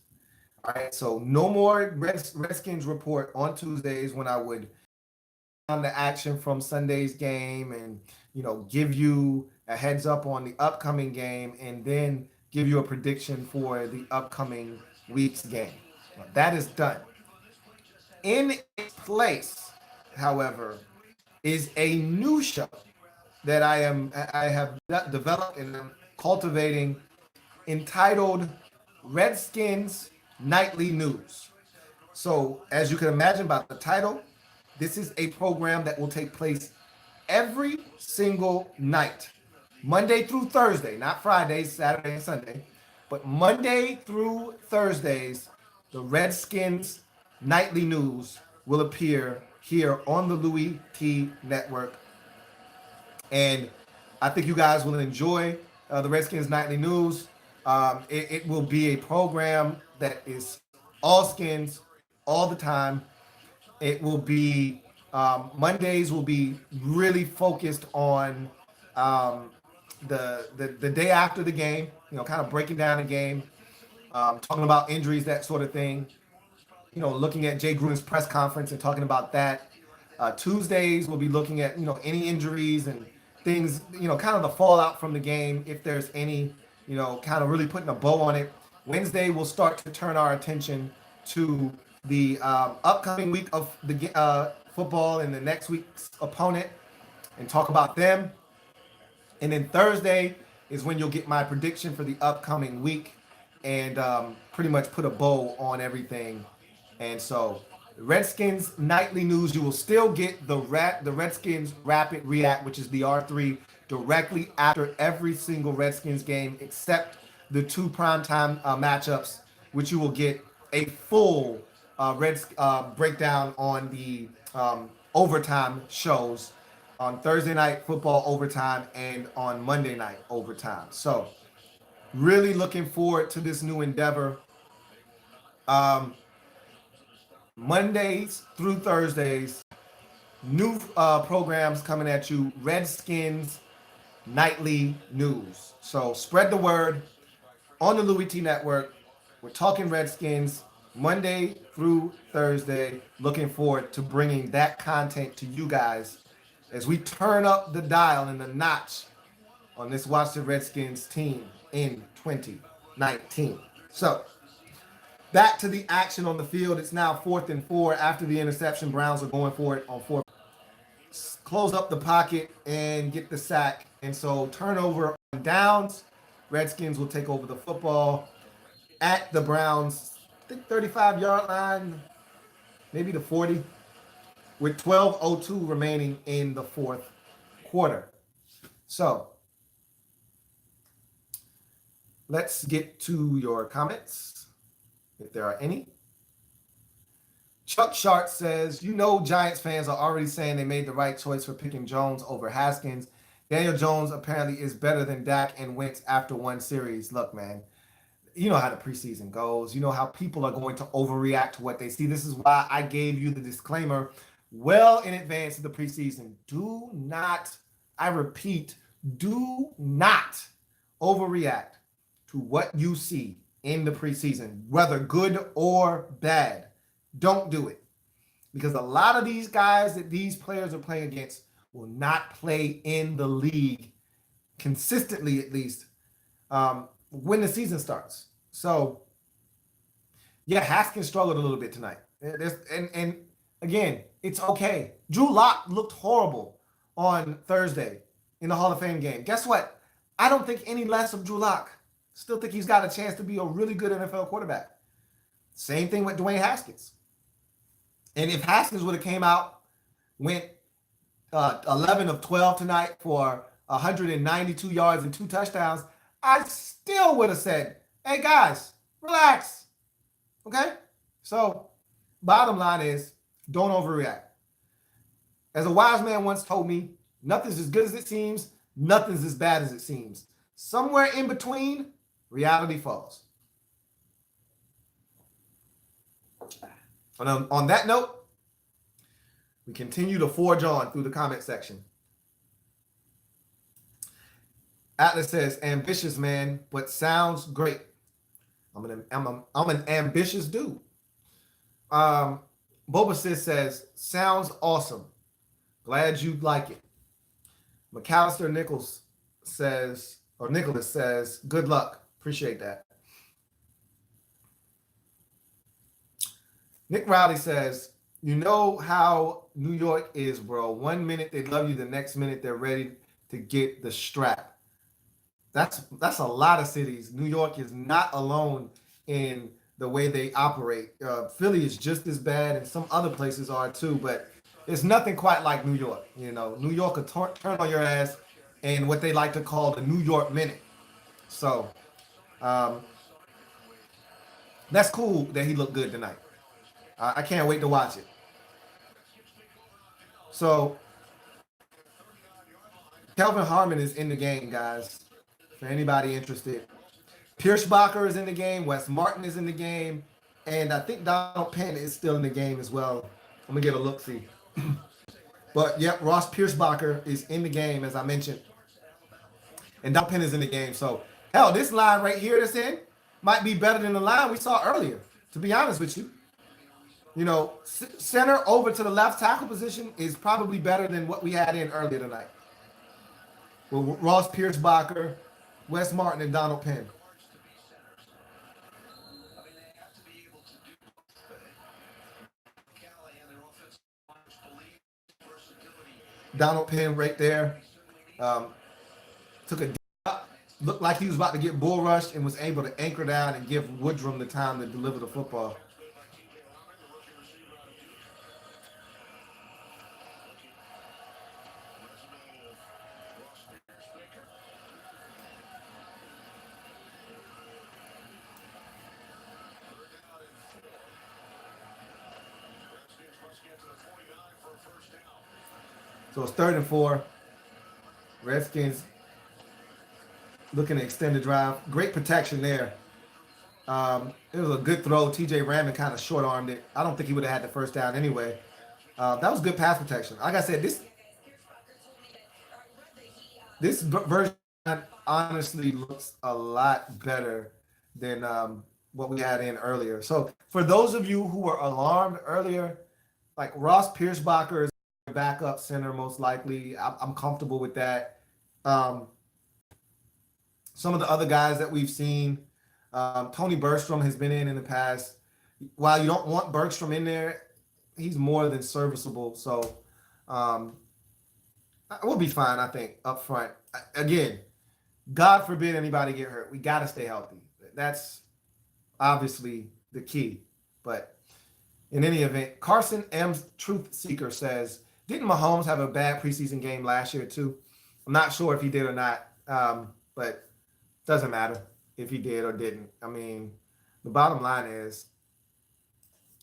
All right, so no more Redskins report on Tuesdays when I would on the action from Sunday's game and give you a heads up on the upcoming game and then give you a prediction for the upcoming week's game. Now, that is done. In its place, however, is a new show that I have developed and I'm cultivating, entitled Redskins Nightly News. So, as you can imagine by the title, this is a program that will take place every single night, Monday through Thursday, not Fridays, Saturday, and Sunday, but Monday through Thursdays, the Redskins Nightly News will appear here on the Louie T Network. And I think you guys will enjoy the Redskins Nightly News. It will be a program that is all skins all the time. It will be Mondays will be really focused on the day after the game, kind of breaking down the game, talking about injuries, that sort of thing. Looking at Jay Gruden's press conference and talking about that. Tuesdays we'll be looking at any injuries and things, kind of the fallout from the game, if there's any, kind of really putting a bow on it. Wednesday we'll start to turn our attention to the upcoming week of the football and the next week's opponent and talk about them. And then Thursday is when you'll get my prediction for the upcoming week and pretty much put a bow on everything. And so the Redskins Nightly News, you will still get the Redskins Rapid React, which is the R3, directly after every single Redskins game except the 2 primetime matchups, which you will get a full breakdown on the overtime shows on Thursday night football overtime and on Monday night overtime. So really looking forward to this new endeavor. Mondays through Thursdays, new programs coming at you, Redskins Nightly News. So spread the word on the Louie T Network. We're talking Redskins Monday through Thursday. Looking forward to bringing that content to you guys as we turn up the dial and the notch on this Washington Redskins team in 2019. So back to the action on the field. It's now 4th and 4 after the interception. Browns are going for it on 4. Close up the pocket and get the sack. And so turnover on downs. Redskins will take over the football at the Browns, I think 35-yard line, maybe the 40, with 12:02 remaining in the 4th quarter. So let's get to your comments, if there are any. Chuck Sharp says, Giants fans are already saying they made the right choice for picking Jones over Haskins. Daniel Jones apparently is better than Dak and Wentz after one series. Look, man, you know how the preseason goes. You know how people are going to overreact to what they see. This is why I gave you the disclaimer well in advance of the preseason. Do not, I repeat, do not overreact to what you see in the preseason, whether good or bad. Don't do it. Because a lot of these guys that these players are playing against will not play in the league consistently, at least, when the season starts. So, yeah, Haskins struggled a little bit tonight. And again, it's okay. Drew Lock looked horrible on Thursday in the Hall of Fame game. Guess what? I don't think any less of Drew Lock. Still think he's got a chance to be a really good NFL quarterback. Same thing with Dwayne Haskins. And if Haskins would have came out, went 11 of 12 tonight for 192 yards and 2 touchdowns, I still would have said, hey, guys, relax. Okay? So, bottom line is, don't overreact. As a wise man once told me, nothing's as good as it seems, nothing's as bad as it seems. Somewhere in between, reality falls. And on that note, we continue to forge on through the comment section. Atlas says, ambitious man, but sounds great. I'm an ambitious dude. Boba Sis says, sounds awesome. Glad you like it. McAllister Nicholas says, good luck. Appreciate that. Nick Rowley says, you know how New York is, bro. 1 minute they love you, the next minute they're ready to get the strap. That's a lot of cities. New York is not alone in the way they operate. Philly is just as bad, and some other places are too, but it's nothing quite like New York. New York will turn on your ass in what they like to call the New York Minute. So that's cool that he looked good tonight. I can't wait to watch it. So Kelvin Harmon is in the game, guys. For anybody interested, Pierschbacher is in the game. Wes Martin is in the game, and I think Donald Penn is still in the game as well. I'm gonna get a look see. But yep, Ross Pierschbacher is in the game, as I mentioned, and Donald Penn is in the game. So hell, this line right here that's in might be better than the line we saw earlier. To be honest with you, center over to the left tackle position is probably better than what we had in earlier tonight. Well, Ross Pierschbacher, Wes Martin, and Donald Penn. Donald Penn right there took a drop, looked like he was about to get bull rushed and was able to anchor down and give Woodrum the time to deliver the football. So it's 3rd and 4. Redskins looking to extend the drive. Great protection there. It was a good throw. TJ Rammond kind of short-armed it. I don't think he would have had the first down anyway. That was good pass protection. Like I said, this version honestly looks a lot better than what we had in earlier. So for those of you who were alarmed earlier, like Ross Pierschbacher is backup center most likely. I'm comfortable with that. Some of the other guys that we've seen, Tony Bergstrom has been in the past. While you don't want Bergstrom in there, he's more than serviceable. So we'll be fine, I think, up front. Again, God forbid anybody get hurt. We got to stay healthy. That's obviously the key. But in any event, Carson M's Truth Seeker says, didn't Mahomes have a bad preseason game last year too? I'm not sure if he did or not, but doesn't matter if he did or didn't. I mean, the bottom line is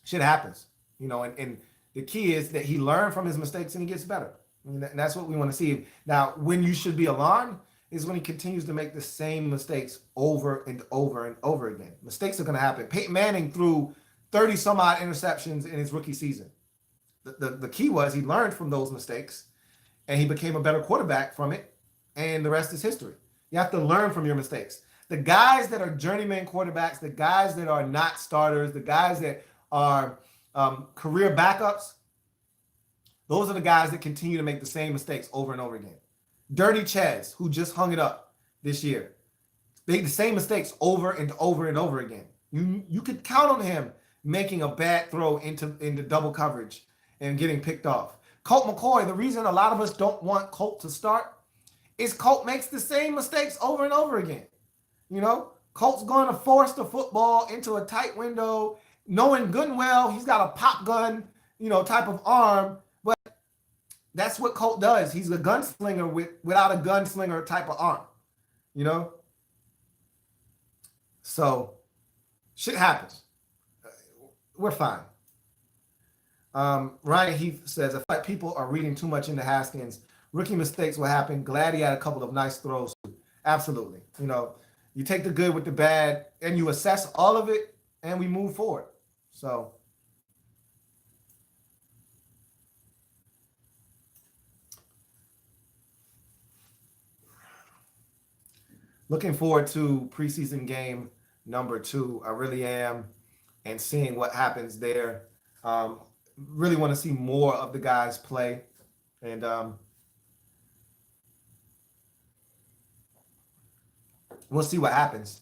shit happens. And the key is that he learned from his mistakes and he gets better. And that's what we want to see. Now, when you should be alarmed is when he continues to make the same mistakes over and over and over again. Mistakes are going to happen. Peyton Manning threw 30 some odd interceptions in his rookie season. The key was he learned from those mistakes and he became a better quarterback from it. And the rest is history. You have to learn from your mistakes. The guys that are journeyman quarterbacks, the guys that are not starters, the guys that are career backups, those are the guys that continue to make the same mistakes over and over again. Dirty Chaz, who just hung it up this year, made the same mistakes over and over and over again. You could count on him making a bad throw into double coverage and getting picked off. Colt McCoy, the reason a lot of us don't want Colt to start is Colt makes the same mistakes over and over again. Colt's going to force the football into a tight window, knowing good and well he's got a pop gun, type of arm. But that's what Colt does. He's a gunslinger without a gunslinger type of arm, So shit happens. We're fine. Ryan Heath says, I feel like people are reading too much into Haskins. Rookie mistakes will happen. Glad he had a couple of nice throws. Absolutely. You take the good with the bad and you assess all of it and we move forward. So looking forward to preseason game number 2. I really am. And seeing what happens there. Really want to see more of the guys play. And we'll see what happens.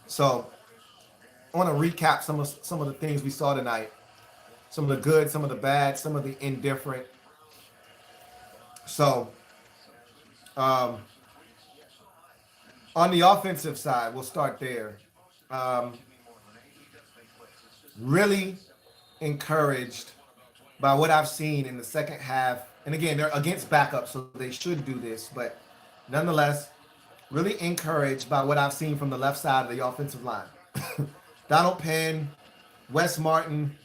So I want to recap some of the things we saw tonight. Some of the good, some of the bad, some of the indifferent. So on the offensive side, we'll start there. Really encouraged by what I've seen in the second half. And again, they're against backup, so they should do this. But nonetheless, really encouraged by what I've seen from the left side of the offensive line. Donald Penn, Wes Martin,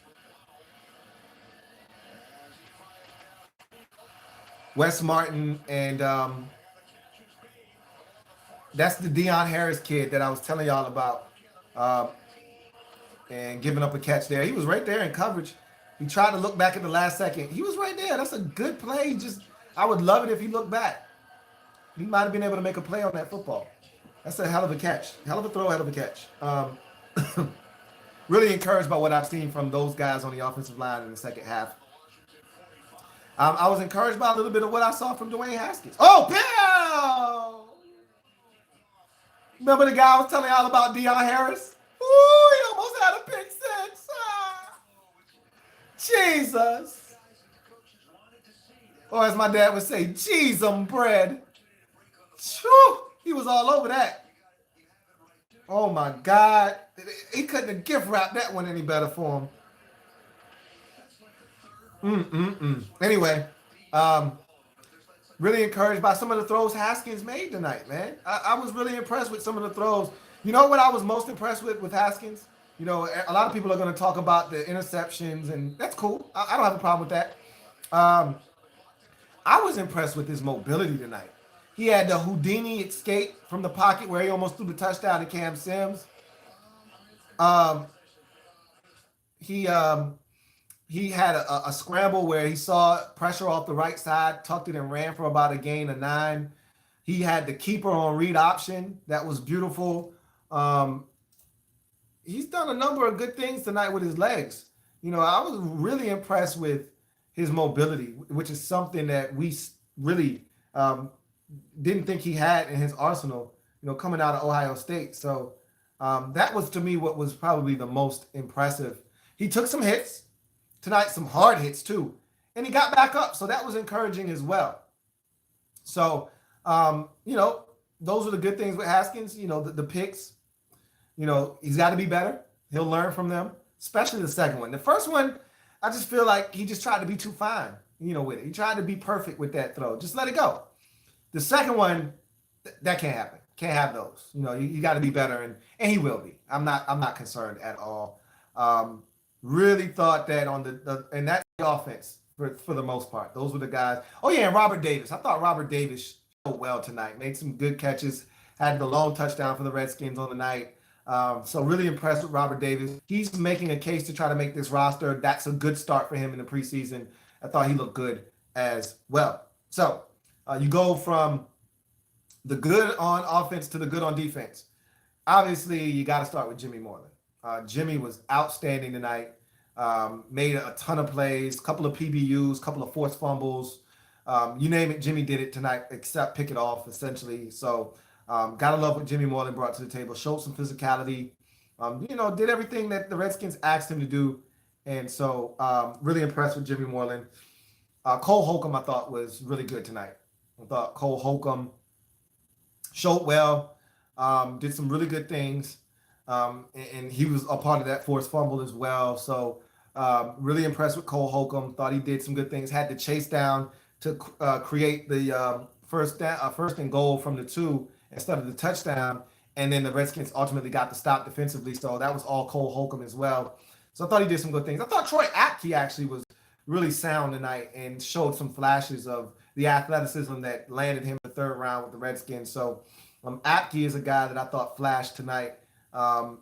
and that's the Deion Harris kid that I was telling y'all about. And giving up a catch there. He was right there in coverage. He tried to look back at the last second. He was right there. That's a good play. I would love it if he looked back. He might have been able to make a play on that football. That's a hell of a catch. Hell of a throw, hell of a catch. Really encouraged by what I've seen from those guys on the offensive line in the second half. I was encouraged by a little bit of what I saw from Dwayne Haskins. Oh, Bill! Remember the guy I was telling y'all about, Deion Harris? Ooh, he almost had a pick six. Jesus. Or as my dad would say, Jesus bread. Whew, he was all over that. Oh, my God. He couldn't have gift wrapped that one any better for him. Anyway, really encouraged by some of the throws Haskins made tonight, man. I was really impressed with some of the throws. You know what I was most impressed with Haskins? A lot of people are going to talk about the interceptions, and that's cool. I don't have a problem with that. I was impressed with his mobility tonight. He had the Houdini escape from the pocket where he almost threw the touchdown to Cam Sims. He had a scramble where he saw pressure off the right side, tucked it and ran for about a gain of 9. He had the keeper on read option. That was beautiful. He's done a number of good things tonight with his legs. I was really impressed with his mobility, which is something that we really didn't think he had in his arsenal, coming out of Ohio State. So that was, to me, what was probably the most impressive. He took some hits tonight, some hard hits too, and he got back up. So that was encouraging as well. So, those are the good things with Haskins, the picks. He's got to be better. He'll learn from them, especially the second one. The first one, I just feel like he just tried to be too fine, with it. He tried to be perfect with that throw. Just let it go. The second one, that can't happen. Can't have those. You got to be better, and he will be. I'm not concerned at all. Really thought that on and that's the offense for the most part. Those were the guys. Oh yeah, and Robert Davis. I thought Robert Davis showed well tonight. Made some good catches. Had the long touchdown for the Redskins on the night. So really impressed with Robert Davis. He's making a case to try to make this roster. That's a good start for him in the preseason. I thought he looked good as well. So you go from the good on offense to the good on defense. Obviously, you got to start with Jimmy Moreland. Jimmy was outstanding tonight. Made a ton of plays, couple of PBUs, couple of forced fumbles. You name it, Jimmy did it tonight, except pick it off, essentially. So, gotta love what Jimmy Moreland brought to the table. Showed some physicality. Did everything that the Redskins asked him to do. And so, really impressed with Jimmy Moreland. Cole Holcomb, I thought, was really good tonight. I thought Cole Holcomb showed well, did some really good things, and he was a part of that forced fumble as well. So really impressed with Cole Holcomb. Thought he did some good things. Had to chase down to create the first and goal from the 2 instead of the touchdown, and then the Redskins ultimately got the stop defensively. So that was all Cole Holcomb as well. So I thought he did some good things. I thought Troy Apke actually was really sound tonight and showed some flashes of the athleticism that landed him the 3rd round with the Redskins. So Apke is a guy that I thought flashed tonight,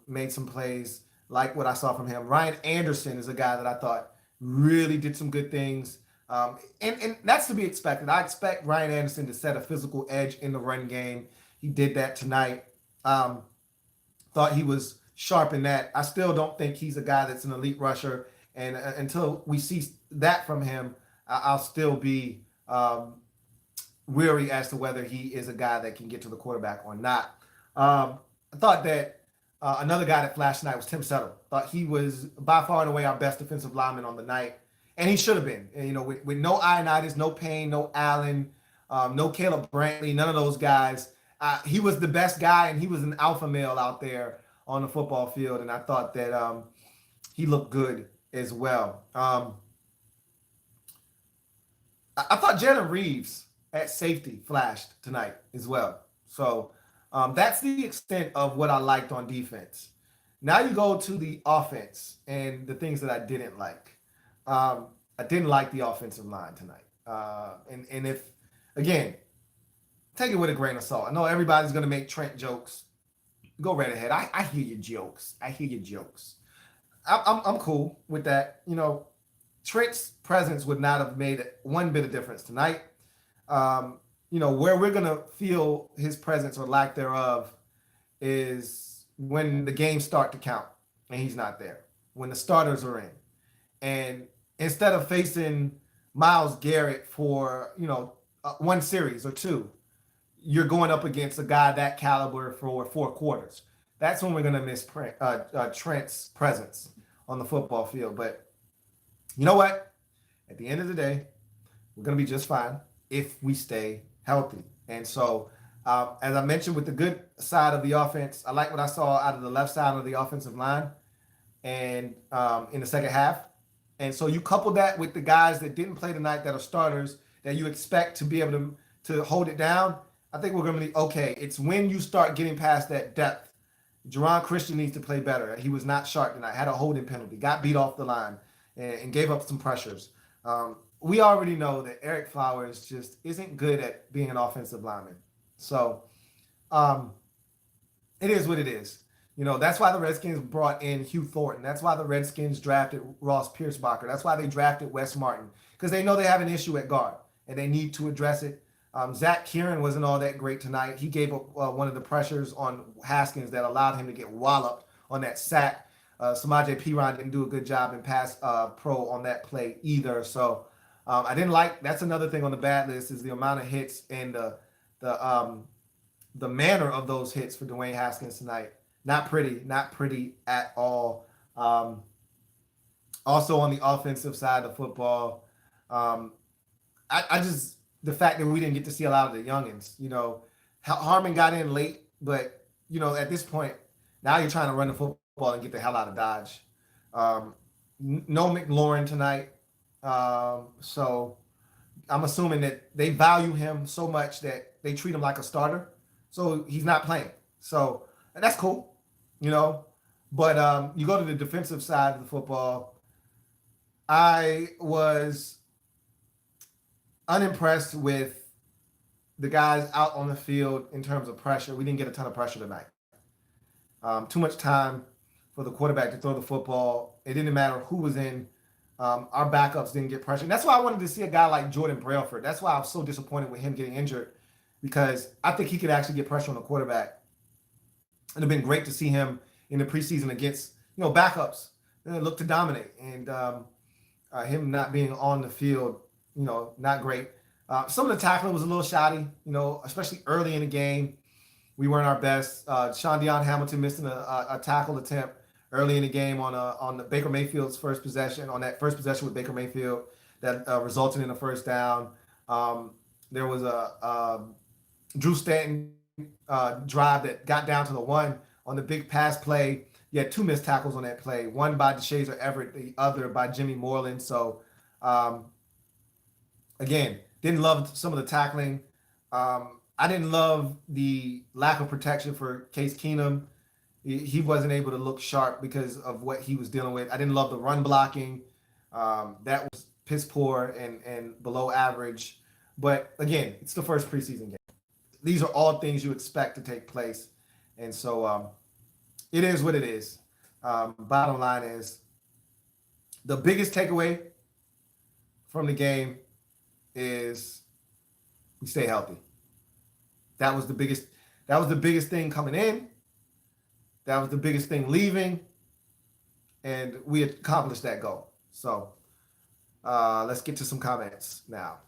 made some plays like what I saw from him. Ryan Anderson is a guy that I thought really did some good things. And that's to be expected. I expect Ryan Anderson to set a physical edge in the run game. He did that tonight. Thought he was sharp in that. I still don't think he's a guy that's an elite rusher. And until we see that from him, I'll still be weary as to whether he is a guy that can get to the quarterback or not. I thought that another guy that flashed tonight was Tim Settle. Thought he was by far and away our best defensive lineman on the night. And he should have been. And, with no Ioannidis, no Payne, no Allen, no Caleb Brantley, none of those guys. He was the best guy, and he was an alpha male out there on the football field. And I thought that he looked good as well. I thought Jalen Reeves at safety flashed tonight as well. So that's the extent of what I liked on defense. Now you go to the offense and the things that I didn't like. I didn't like the offensive line tonight. And if, again, take it with a grain of salt. I know everybody's going to make Trent jokes. Go right ahead. I hear your jokes. I'm cool with that. Trent's presence would not have made one bit of difference tonight. Where we're going to feel his presence or lack thereof is when the games start to count and he's not there, when the starters are in. And instead of facing Myles Garrett for, one series or 2, you're going up against a guy that caliber for 4 quarters. That's when we're going to miss Trent's presence on the football field. But you know what? At the end of the day, we're going to be just fine if we stay healthy. And so, as I mentioned, with the good side of the offense, I like what I saw out of the left side of the offensive line and in the second half. And so you couple that with the guys that didn't play tonight that are starters that you expect to be able to hold it down. I think we're going to be okay. It's when you start getting past that depth. Jerron Christian needs to play better. He was not sharp tonight. Had a holding penalty. Got beat off the line and gave up some pressures. We already know that Eric Flowers just isn't good at being an offensive lineman. So it is what it is. That's why the Redskins brought in Hugh Thornton. That's why the Redskins drafted Ross Piercebacher. That's why they drafted Wes Martin, because they know they have an issue at guard and they need to address it. Zach Kieran wasn't all that great tonight. He gave up one of the pressures on Haskins that allowed him to get walloped on that sack. Samaje Perine didn't do a good job in pass pro on that play either. So I didn't like. That's another thing on the bad list is the amount of hits and the manner of those hits for Dwayne Haskins tonight. Not pretty at all. Also on the offensive side of football, I just. The fact that we didn't get to see a lot of the youngins, Harmon got in late, but at this point, now you're trying to run the football and get the hell out of Dodge. No McLaurin tonight, so I'm assuming that they value him so much that they treat him like a starter, so he's not playing. So and that's cool, But you go to the defensive side of the football. I was unimpressed with the guys out on the field in terms of pressure. We didn't get a ton of pressure tonight. Too much time for the quarterback to throw the football. It didn't matter who was in. Our backups didn't get pressure. And that's why I wanted to see a guy like Jordan Brailford. That's why I was so disappointed with him getting injured, because I think he could actually get pressure on the quarterback. It'd have been great to see him in the preseason against backups and look to dominate. And him not being on the field, not great. Some of the tackling was a little shoddy, especially early in the game. We weren't our best. Sean Deion Hamilton missing a tackle attempt early in the game on the Baker Mayfield's first possession, on that first possession with Baker Mayfield that resulted in a first down. There was a Drew Stanton drive that got down to the one on the big pass play. You had two missed tackles on that play, one by DeShazer Everett, the other by Jimmy Moreland. So, again, didn't love some of the tackling. I didn't love the lack of protection for Case Keenum. He wasn't able to look sharp because of what he was dealing with. I didn't love the run blocking. That was piss poor and below average. But again, it's the first preseason game. These are all things you expect to take place. And so it is what it is. Bottom line is, the biggest takeaway from the game is we stay healthy. That was the biggest thing coming in. That was the biggest thing leaving. And we accomplished that goal. So let's get to some comments now.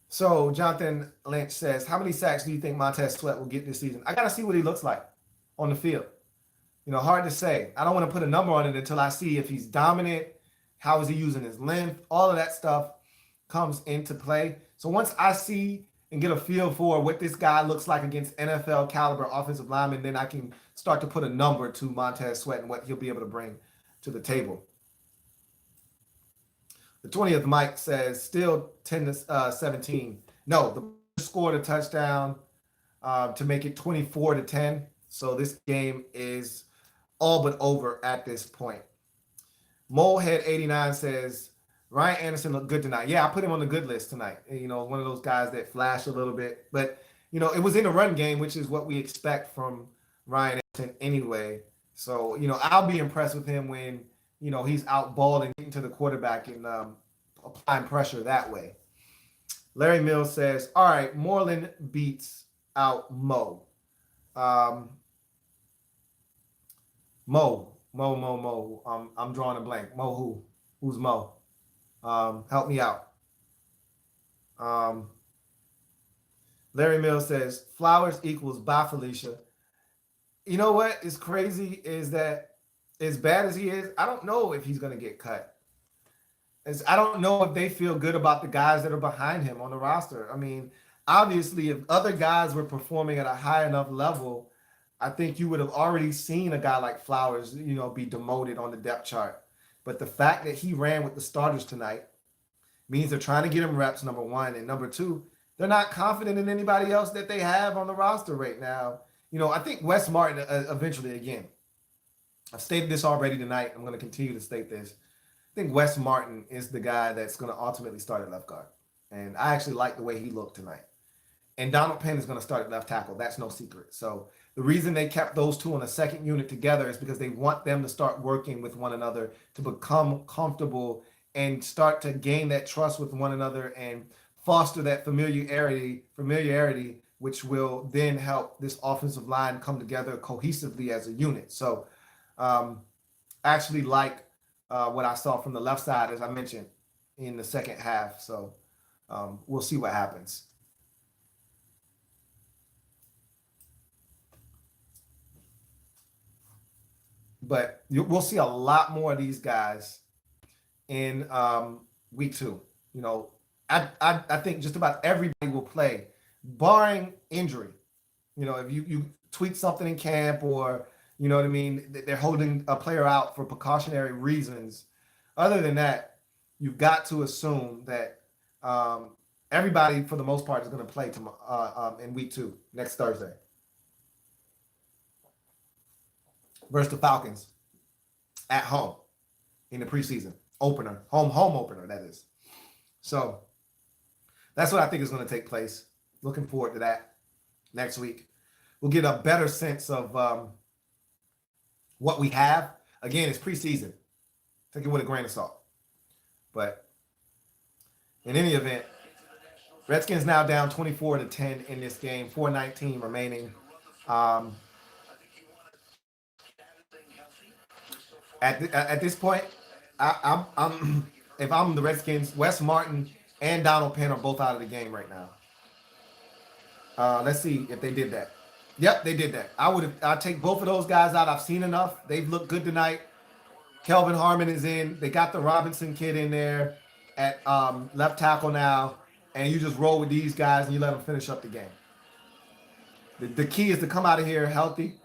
So Jonathan Lynch says, how many sacks do you think Montez Sweat will get this season? I got to see what he looks like on the field. Hard to say. I don't want to put a number on it until I see if he's dominant, how is he using his length, all of that stuff comes into play. So once I see and get a feel for what this guy looks like against NFL caliber offensive linemen, then I can start to put a number to Montez Sweat and what he'll be able to bring to the table. The 20th Mike says, still 10 to 17. No, the Bears scored a touchdown to make it 24-10. So this game is all but over at this point. Molehead89 says, Ryan Anderson looked good tonight. Yeah, I put him on the good list tonight. One of those guys that flashed a little bit. But, it was in a run game, which is what we expect from Ryan Anderson anyway. So, I'll be impressed with him when, he's out balling into the quarterback and applying pressure that way. Larry Mills says, all right, Moreland beats out Mo. Mo. I'm drawing a blank. Mo who? Who's Mo? Help me out. Larry Mills says, Flowers equals bye, Felicia. You know what is crazy is that as bad as he is, I don't know if he's going to get cut. I don't know if they feel good about the guys that are behind him on the roster. I mean, obviously, if other guys were performing at a high enough level, I think you would have already seen a guy like Flowers, be demoted on the depth chart. But the fact that he ran with the starters tonight means they're trying to get him reps, number one. And number two, they're not confident in anybody else that they have on the roster right now. I think Wes Martin eventually, again, I've stated this already tonight. I'm going to continue to state this. I think Wes Martin is the guy that's going to ultimately start at left guard. And I actually like the way he looked tonight. And Donald Penn is going to start at left tackle. That's no secret. So the reason they kept those two on a second unit together is because they want them to start working with one another to become comfortable and start to gain that trust with one another and foster that familiarity, which will then help this offensive line come together cohesively as a unit. So I actually like what I saw from the left side, as I mentioned, in the second half. So we'll see what happens. But we'll see a lot more of these guys in week 2. I think just about everybody will play, barring injury. If you tweak something in camp or, they're holding a player out for precautionary reasons. Other than that, you've got to assume that everybody, for the most part, is going to play in week 2, next Thursday, versus the Falcons at home in the preseason opener, home opener, that is. So that's what I think is going to take place. Looking forward to that next week. We'll get a better sense of what we have. Again, it's preseason. Take it with a grain of salt. But in any event, Redskins now down 24-10 in this game. 4:19 remaining. At this point, I'm if I'm the Redskins, Wes Martin and Donald Penn are both out of the game right now. Let's see if they did that. Yep, they did that. I'd take both of those guys out. I've seen enough. They've looked good tonight. Kelvin Harmon is in. They got the Robinson kid in there at left tackle now, and you just roll with these guys and you let them finish up the game. The key is to come out of here healthy.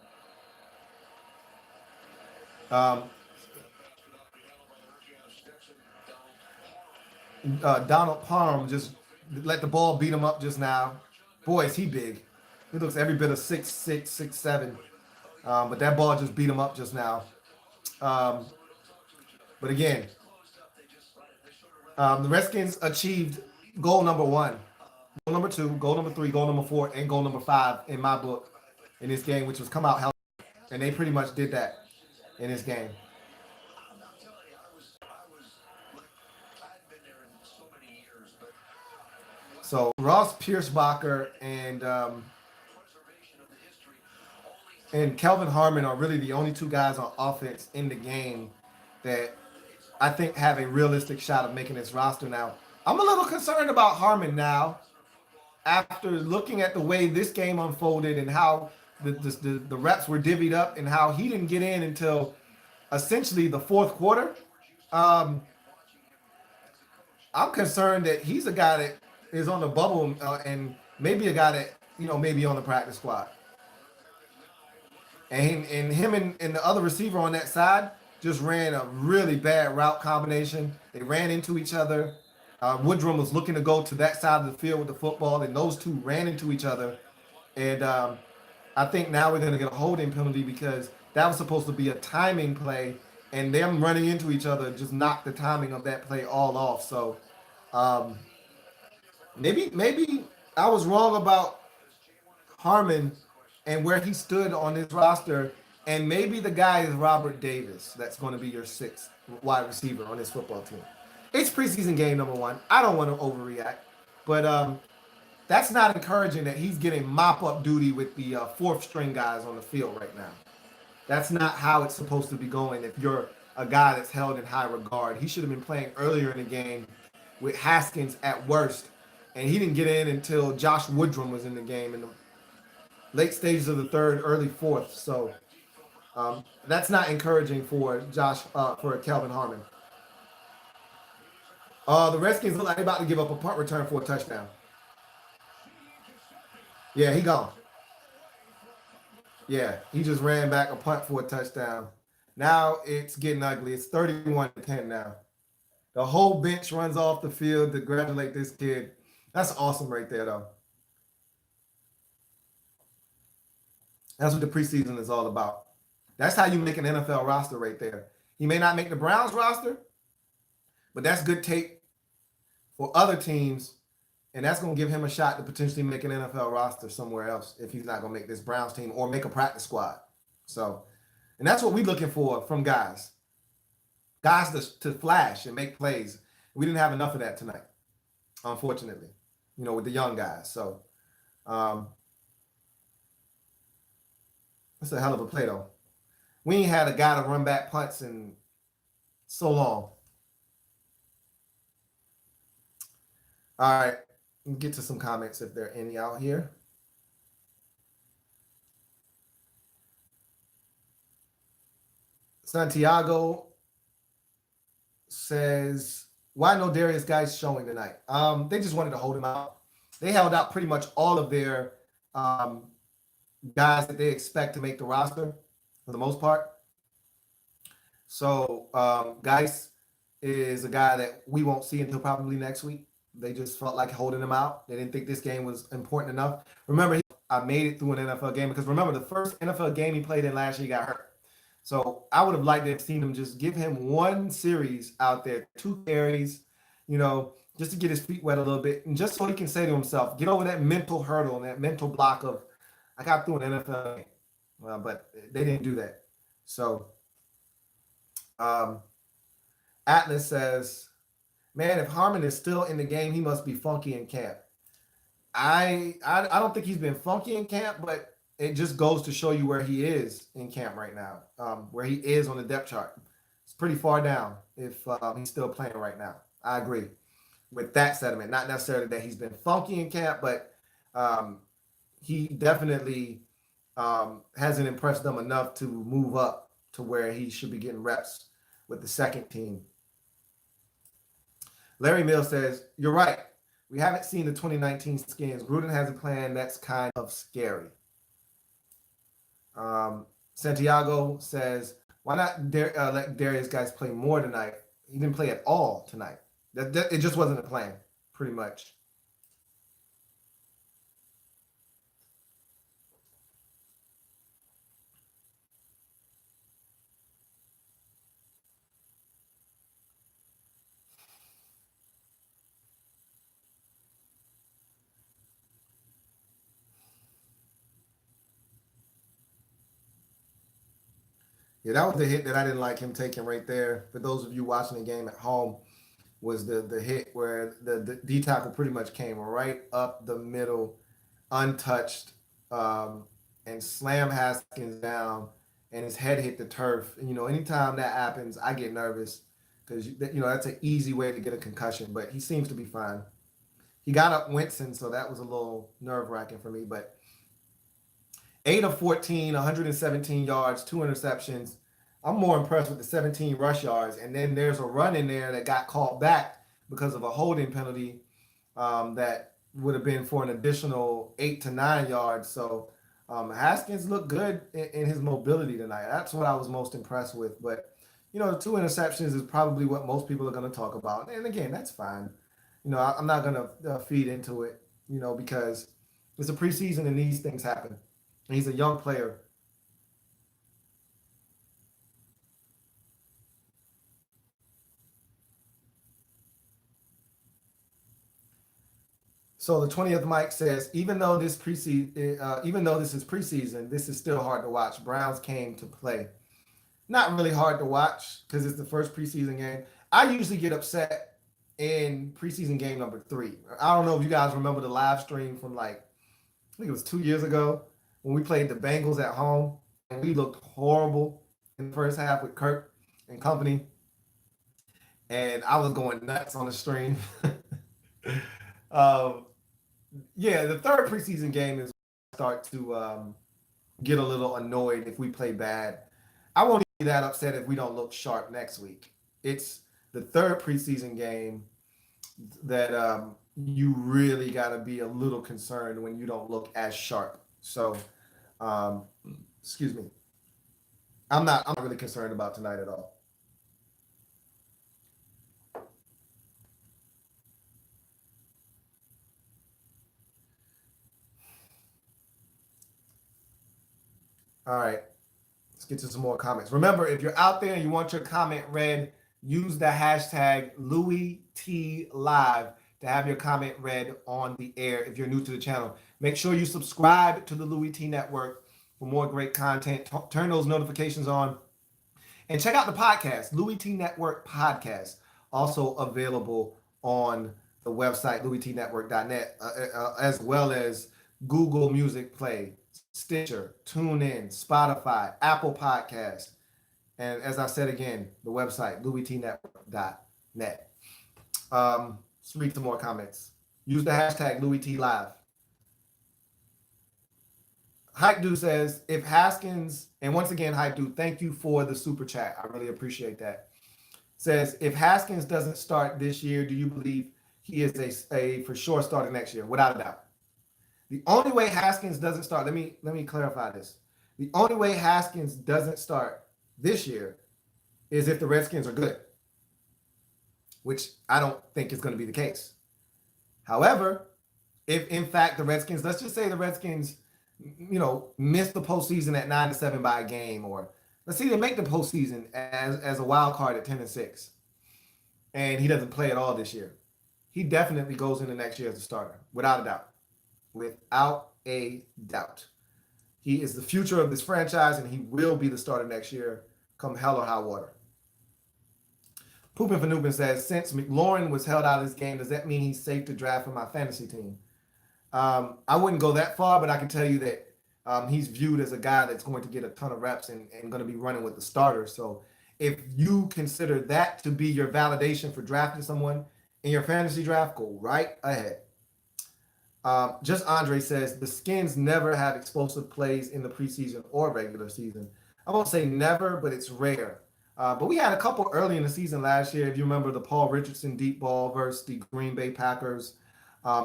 Donald Parham just let the ball beat him up just now. Boy, is he big. He looks every bit of 6'6", 6'7". But that ball just beat him up just now. But again, the Redskins achieved goal number 1, goal number 2, goal number 3, goal number 4, and goal number 5 in my book in this game, which was come out healthy. And they pretty much did that in this game. So Ross Piercebacher and Kelvin Harmon are really the only 2 guys on offense in the game that I think have a realistic shot of making this roster now. I'm a little concerned about Harmon now after looking at the way this game unfolded and how the reps were divvied up and how he didn't get in until essentially the 4th quarter. I'm concerned that he's a guy that is on the bubble and maybe a guy that, maybe on the practice squad. And him and the other receiver on that side just ran a really bad route combination. They ran into each other. Woodrum was looking to go to that side of the field with the football, and those 2 ran into each other. And I think now we're going to get a holding penalty because that was supposed to be a timing play, and them running into each other just knocked the timing of that play all off. So maybe I was wrong about Harmon and where he stood on this roster, and maybe the guy is Robert Davis that's going to be your 6th wide receiver on this football team. It's preseason game number 1. I don't want to overreact, but that's not encouraging that he's getting mop-up duty with the 4th string guys on the field right now. That's not how it's supposed to be going if you're a guy that's held in high regard. He should have been playing earlier in the game with Haskins at worst, and he didn't get in until Josh Woodrum was in the game in the late stages of the 3rd, early 4th. So that's not encouraging for Kelvin Harmon. The Redskins look like they're about to give up a punt return for a touchdown. Yeah, he gone. Yeah, he just ran back a punt for a touchdown. Now it's getting ugly. It's 31-10 now. The whole bench runs off the field to congratulate this kid. That's awesome right there, though. That's what the preseason is all about. That's how you make an NFL roster right there. He may not make the Browns roster, but that's good tape for other teams, and that's going to give him a shot to potentially make an NFL roster somewhere else if he's not going to make this Browns team or make a practice squad. So, and that's what we're looking for from guys. Guys to flash and make plays. We didn't have enough of that tonight, unfortunately, with the young guys. So, that's a hell of a play, though. We ain't had a guy to run back punts in so long. All right, we'll get to some comments if there are any out here. Santiago says, why no Darius guys showing tonight? They just wanted to hold him out. They held out pretty much all of their guys that they expect to make the roster for the most part. So, guys is a guy that we won't see until probably next week. They just felt like holding him out. They didn't think this game was important enough. Remember, I made it through an NFL game because remember the first NFL game he played in last year, he got hurt. So I would have liked to have seen him just give him one series out there, 2 carries, just to get his feet wet a little bit, and just so he can say to himself, get over that mental hurdle and that mental block of, I got through an NFL game. Well, but they didn't do that. So Atlas says, man, if Harmon is still in the game, he must be funky in camp. I don't think he's been funky in camp, but it just goes to show you where he is in camp right now, where he is on the depth chart. It's pretty far down if he's still playing right now. I agree with that sentiment. Not necessarily that he's been funky in camp, but he definitely hasn't impressed them enough to move up to where he should be getting reps with the second team. Larry Mills says, you're right. We haven't seen the 2019 skins. Gruden has a plan that's kind of scary. Santiago says, why not let Darius guys play more tonight? He didn't play at all tonight. It just wasn't a plan, pretty much. Yeah, that was the hit that I didn't like him taking right there. For those of you watching the game at home, was the hit where the D tackle pretty much came right up the middle, untouched, and slammed Haskins down, and his head hit the turf. And, anytime that happens, I get nervous because that's an easy way to get a concussion. But he seems to be fine. He got up wincing, so that was a little nerve wracking for me. But 8 of 14, 117 yards, 2 interceptions. I'm more impressed with the 17 rush yards. And then there's a run in there that got called back because of a holding penalty that would have been for an additional 8 to 9 yards. So Haskins looked good in his mobility tonight. That's what I was most impressed with. But, the 2 interceptions is probably what most people are going to talk about. And again, that's fine. I'm not going to feed into it, because it's a preseason and these things happen. And he's a young player. So the 20th Mike says, even though this is preseason, this is still hard to watch. Browns came to play. Not really hard to watch because it's the first preseason game. I usually get upset in preseason game number 3. I don't know if you guys remember the live stream from I think it was 2 years ago when we played the Bengals at home and we looked horrible in the first half with Kirk and company. And I was going nuts on the stream. Yeah, the third preseason game is start to get a little annoyed if we play bad. I won't be that upset if we don't look sharp next week. It's the third preseason game that you really got to be a little concerned when you don't look as sharp. So, excuse me. I'm not really concerned about tonight at all. All right. Let's get to some more comments. Remember, if you're out there and you want your comment read, use the hashtag LouieTLive to have your comment read on the air if you're new to the channel. Make sure you subscribe to the Louie T Network for more great content. Turn those notifications on. And check out the podcast, Louie T Network Podcast, also available on the website, louietnetwork.net, as well as Google Music Play, Stitcher, TuneIn, Spotify, Apple Podcasts, and as I said again, the website, louietnetwork.net. Let's read some more comments. Use the hashtag LouieTLive. Hype Dude says, if Haskins, and once again, Hype Dude, thank you for the super chat. I really appreciate that. Says, if Haskins doesn't start this year, do you believe he is a for sure starter next year? Without a doubt. The only way Haskins doesn't start, let me clarify this. The only way Haskins doesn't start this year is if the Redskins are good. which I don't think is going to be the case. However, if in fact the Redskins, let's just say the Redskins, miss the postseason at 9-7 by a game, or let's say they make the postseason as a wild card at 10-6, and he doesn't play at all this year, he definitely goes into next year as a starter, without a doubt. Without a doubt. He is the future of this franchise, and he will be the starter next year, come hell or high water. Poopin' for Newbin says, since McLaurin was held out of this game, does that mean he's safe to draft for my fantasy team? I wouldn't go that far, but I can tell you that he's viewed as a guy that's going to get a ton of reps and going to be running with the starters. So if you consider that to be your validation for drafting someone in your fantasy draft, go right ahead. Just Andre says, the Skins never have explosive plays in the preseason or regular season. I won't say never, but it's rare. But we had a couple early in the season last year. If you remember the Paul Richardson deep ball versus the Green Bay Packers.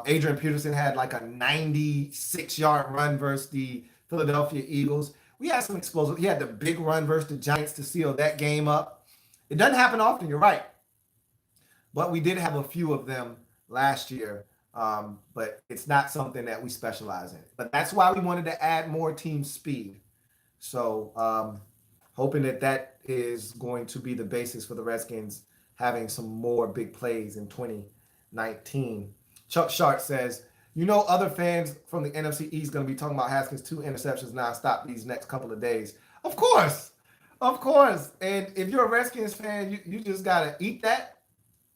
Adrian Peterson had like a 96-yard run versus the Philadelphia Eagles. We had some explosive. He had the big run versus the Giants to seal that game up. It doesn't happen often, you're right. But we did have a few of them last year. But it's not something that we specialize in. But that's why we wanted to add more team speed. So hoping that is going to be the basis for the Redskins having some more big plays in 2019. Chuck Sharp says, other fans from the NFC East going to be talking about Haskins' 2 interceptions nonstop these next couple of days. Of course. And if you're a Redskins fan, you just got to eat that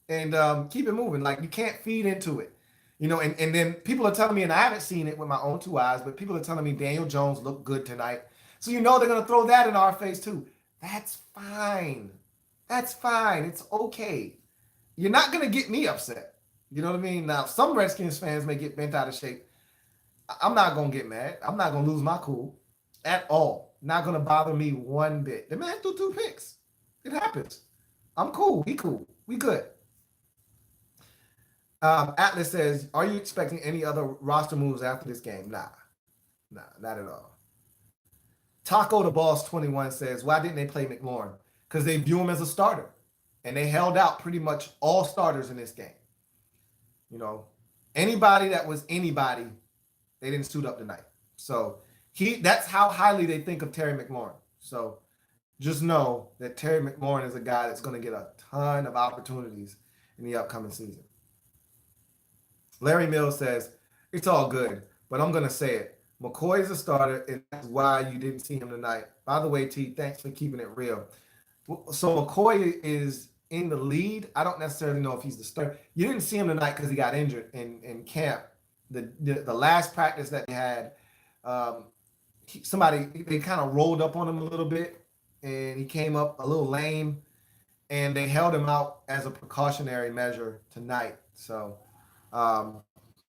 and keep it moving. Like, you can't feed into it. And then people are telling me, and I haven't seen it with my own 2 eyes, but people are telling me Daniel Jones looked good tonight. So they're going to throw that in our face too. That's fine. It's okay. You're not going to get me upset. You know what I mean? Now, some Redskins fans may get bent out of shape. I'm not going to get mad. I'm not going to lose my cool at all. Not going to bother me one bit. The man threw 2 picks. It happens. I'm cool. We cool. We good. Atlas says, are you expecting any other roster moves after this game? Nah, not at all. Taco the Boss 21 says, why didn't they play McLaurin? Because they view him as a starter. And they held out pretty much all starters in this game. Anybody that was anybody, they didn't suit up tonight. So that's how highly they think of Terry McLaurin. So just know that Terry McLaurin is a guy that's going to get a ton of opportunities in the upcoming season. Larry Mills says, it's all good, but I'm going to say it. McCoy is a starter, and that's why you didn't see him tonight. By the way, T, thanks for keeping it real. So McCoy is in the lead. I don't necessarily know if he's the starter. You didn't see him tonight because he got injured in camp. The last practice that they had, they kind of rolled up on him a little bit, and he came up a little lame, and they held him out as a precautionary measure tonight. So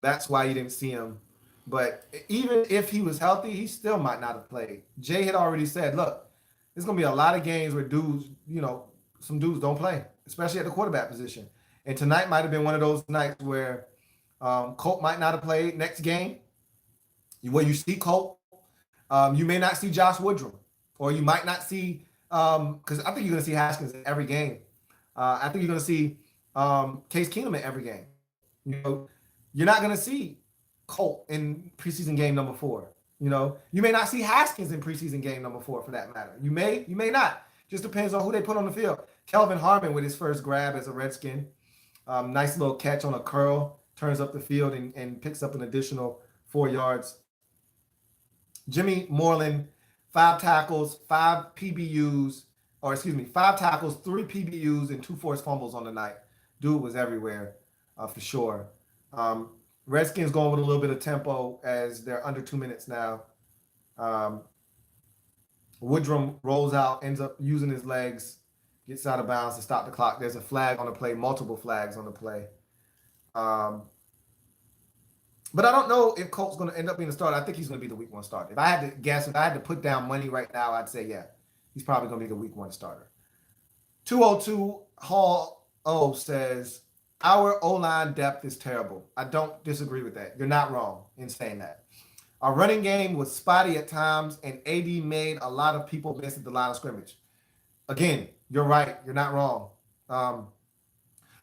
that's why you didn't see him. But even if he was healthy, he still might not have played. Jay had already said, look, there's going to be a lot of games where some dudes don't play, especially at the quarterback position. And tonight might have been one of those nights where Colt might not have played next game. Where you see Colt, you may not see Josh Woodrum, or you might not see, because I think you're going to see Haskins in every game. I think you're going to see Case Keenum in every game. You're not going to see Colt in preseason game number 4. You may not see Haskins in preseason game number 4 for that matter. You may not. Just depends on who they put on the field. Kelvin Harmon with his first grab as a Redskin. Nice little catch on a curl. Turns up the field and picks up an additional 4 yards. Jimmy Moreland, 5 tackles, 5 PBUs, 5 tackles, 3 PBUs, and 2 forced fumbles on the night. Dude was everywhere for sure. Redskins going with a little bit of tempo as they're under 2 minutes now. Woodrum rolls out, ends up using his legs, gets out of bounds to stop the clock. There's a flag on the play, multiple flags on the play. But I don't know if Colt's going to end up being a starter. I think he's going to be the week 1 starter. If I had to guess, if I had to put down money right now, I'd say, yeah, he's probably going to be the week 1 starter. 202 Hall O says, our O-line depth is terrible. I don't disagree with that. You're not wrong in saying that. Our running game was spotty at times, and AD made a lot of people miss at the line of scrimmage. Again, you're right. You're not wrong.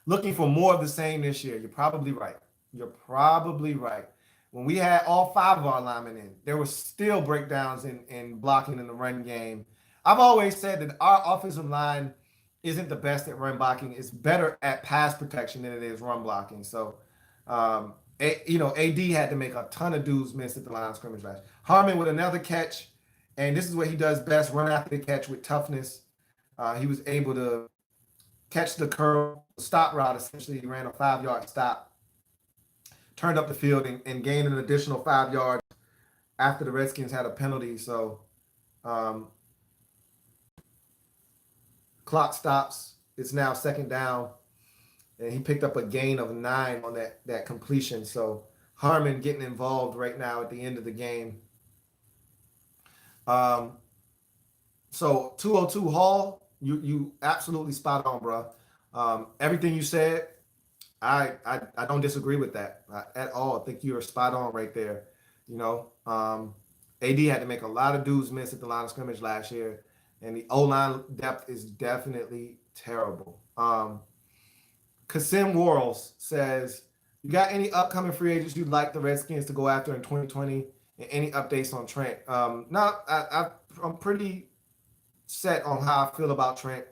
looking for more of the same this year. You're probably right. You're probably right. When we had all five of our linemen in, there was still breakdowns in blocking in the run game. I've always said that our offensive line isn't the best at run blocking. It's better at pass protection than it is run blocking. So, AD had to make a ton of dudes miss at the line of scrimmage last. Harmon with another catch, and this is what he does best: run after the catch with toughness. He was able to catch the curl, stop route. Essentially, he ran a 5-yard stop, turned up the field, and gained an additional 5 yards after the Redskins had a penalty. So, um, clock stops. It's now second down, and he picked up a gain of 9 on that completion. So Harmon getting involved right now at the end of the game. So 202 Hall, you absolutely spot on, bro. Everything you said, I don't disagree with that at all. I think you are spot on right there. AD had to make a lot of dudes miss at the line of scrimmage last year, and the O-line depth is definitely terrible. Kasim Worrells says, you got any upcoming free agents you'd like the Redskins to go after in 2020? And any updates on Trent? I'm pretty set on how I feel about Trent.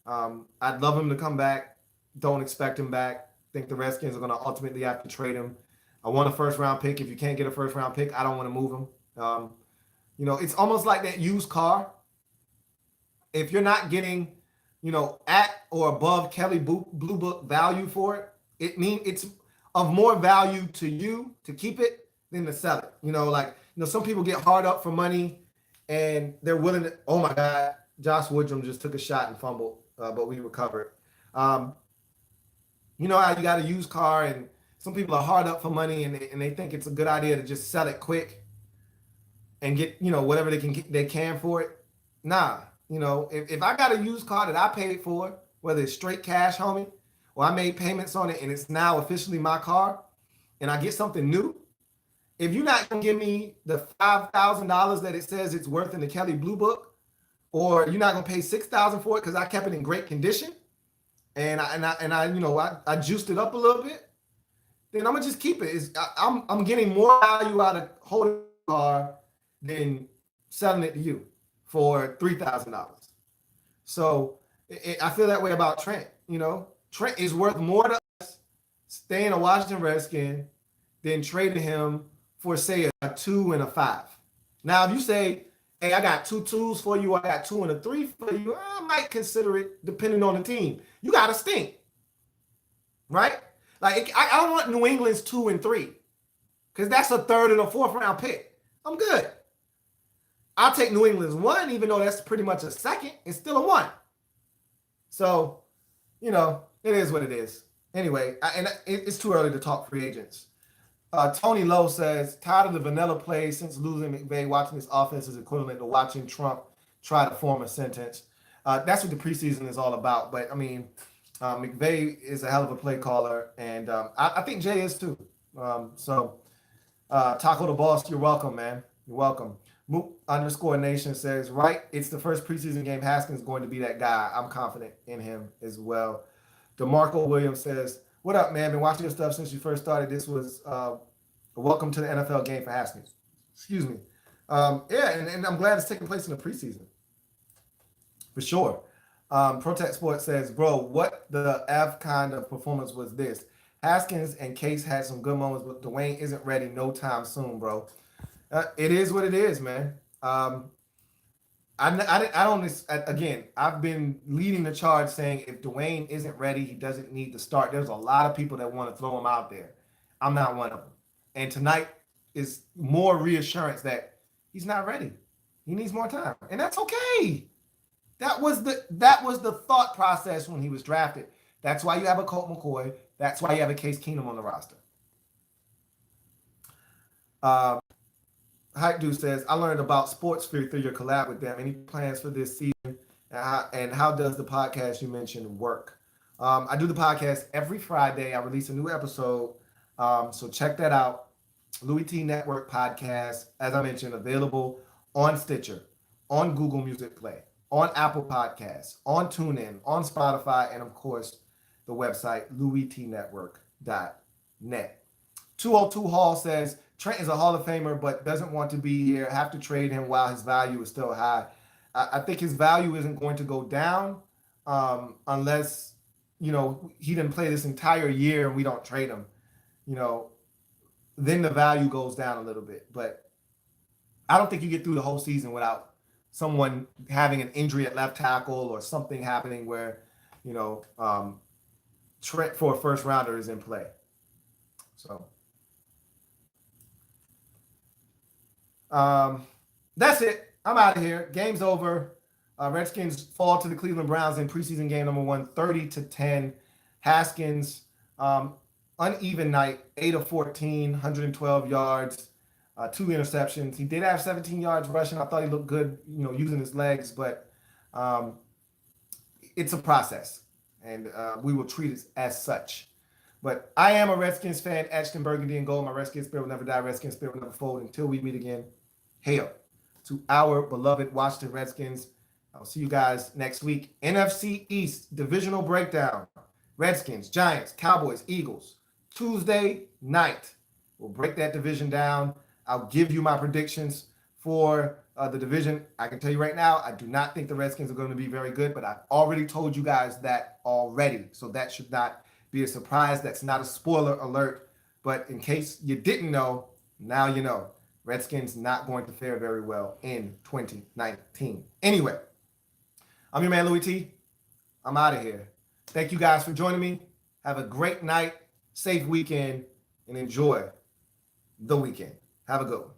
I'd love him to come back. Don't expect him back. Think the Redskins are going to ultimately have to trade him. I want a first-round pick. If you can't get a first-round pick, I don't want to move him. It's almost like that used car. If you're not getting, at or above Kelly Blue Book value for it, it means it's of more value to you to keep it than to sell it. Some people get hard up for money and they're willing to, oh my God, Josh Woodrum just took a shot and fumbled, but we recovered. You know how you got a used car and some people are hard up for money and they think it's a good idea to just sell it quick and get, whatever they can for it. Nah, if I got a used car that I paid for, whether it's straight cash, homie, or I made payments on it and it's now officially my car and I get something new, if you're not going to give me the $5,000 that it says it's worth in the Kelly Blue Book, or you're not going to pay $6,000 for it because I kept it in great condition and I juiced it up a little bit, then I'm going to just keep it. I'm getting more value out of holding the car than selling it to you for $3,000. So I feel that way about Trent. Trent is worth more to us staying a Washington Redskin than trading him for, say, a 2 and a 5. Now, if you say, hey, I got 2 2s for you, I got 2 and a 3 for you, I might consider it depending on the team. You got to stink, right? Like, I don't want New England's 2 and 3 because that's a 3rd and a 4th round pick. I'm good. I'll take New England's 1, even though that's pretty much a 2nd. It's still a 1. So, it is what it is. Anyway, it's too early to talk free agents. Tony Lowe says, tired of the vanilla play since losing McVay. Watching this offense is equivalent to watching Trump try to form a sentence. That's what the preseason is all about. But, McVay is a hell of a play caller, and I think Jay is too. Taco the Boss, you're welcome, man. You're welcome. Mook_Nation says, right, it's the first preseason game. Haskins is going to be that guy. I'm confident in him as well. DeMarco Williams says, what up, man? Been watching your stuff since you first started. This was a welcome to the NFL game for Haskins. Excuse me. And I'm glad it's taking place in the preseason. For sure. Protect Sports says, bro, what the F kind of performance was this? Haskins and Case had some good moments, but Dwayne isn't ready no time soon, bro. It is what it is, man. I don't. Again, I've been leading the charge saying if Dwayne isn't ready, he doesn't need to start. There's a lot of people that want to throw him out there. I'm not one of them. And tonight is more reassurance that he's not ready. He needs more time, and that's okay. That was the thought process when he was drafted. That's why you have a Colt McCoy. That's why you have a Case Keenum on the roster. Hype Dude says, I learned about SportsSphere through your collab with them. Any plans for this season? And how does the podcast you mentioned work? I do the podcast every Friday. I release a new episode. So check that out. Louie T Network podcast, as I mentioned, available on Stitcher, on Google Music Play, on Apple Podcasts, on TuneIn, on Spotify, and of course, the website, louietnetwork.net. 202 Hall says, Trent is a Hall of Famer, but doesn't want to be here. Have to trade him while his value is still high. I think his value isn't going to go down unless, he didn't play this entire year and we don't trade him. Then the value goes down a little bit. But I don't think you get through the whole season without someone having an injury at left tackle or something happening where, Trent for a first rounder is in play. So that's it. I'm out of here. Game's over. Redskins fall to the Cleveland Browns in preseason game number 1, 30-10. Haskins, uneven night, 8 of 14, 112 yards, 2 interceptions. He did have 17 yards rushing. I thought he looked good, using his legs, but it's a process, and we will treat it as such. But I am a Redskins fan, etched in burgundy and gold. My Redskins spirit will never die. Redskins spirit will never fold. Until we meet again, hail to our beloved Washington Redskins. I'll see you guys next week. NFC East divisional breakdown. Redskins, Giants, Cowboys, Eagles. Tuesday night. We'll break that division down. I'll give you my predictions for the division. I can tell you right now, I do not think the Redskins are going to be very good, but I've already told you guys that already. So that should not be a surprise. That's not a spoiler alert. But in case you didn't know, now you know. Redskins not going to fare very well in 2019. Anyway, I'm your man, Louie T. I'm out of here. Thank you guys for joining me. Have a great night, safe weekend, and enjoy the weekend. Have a good one.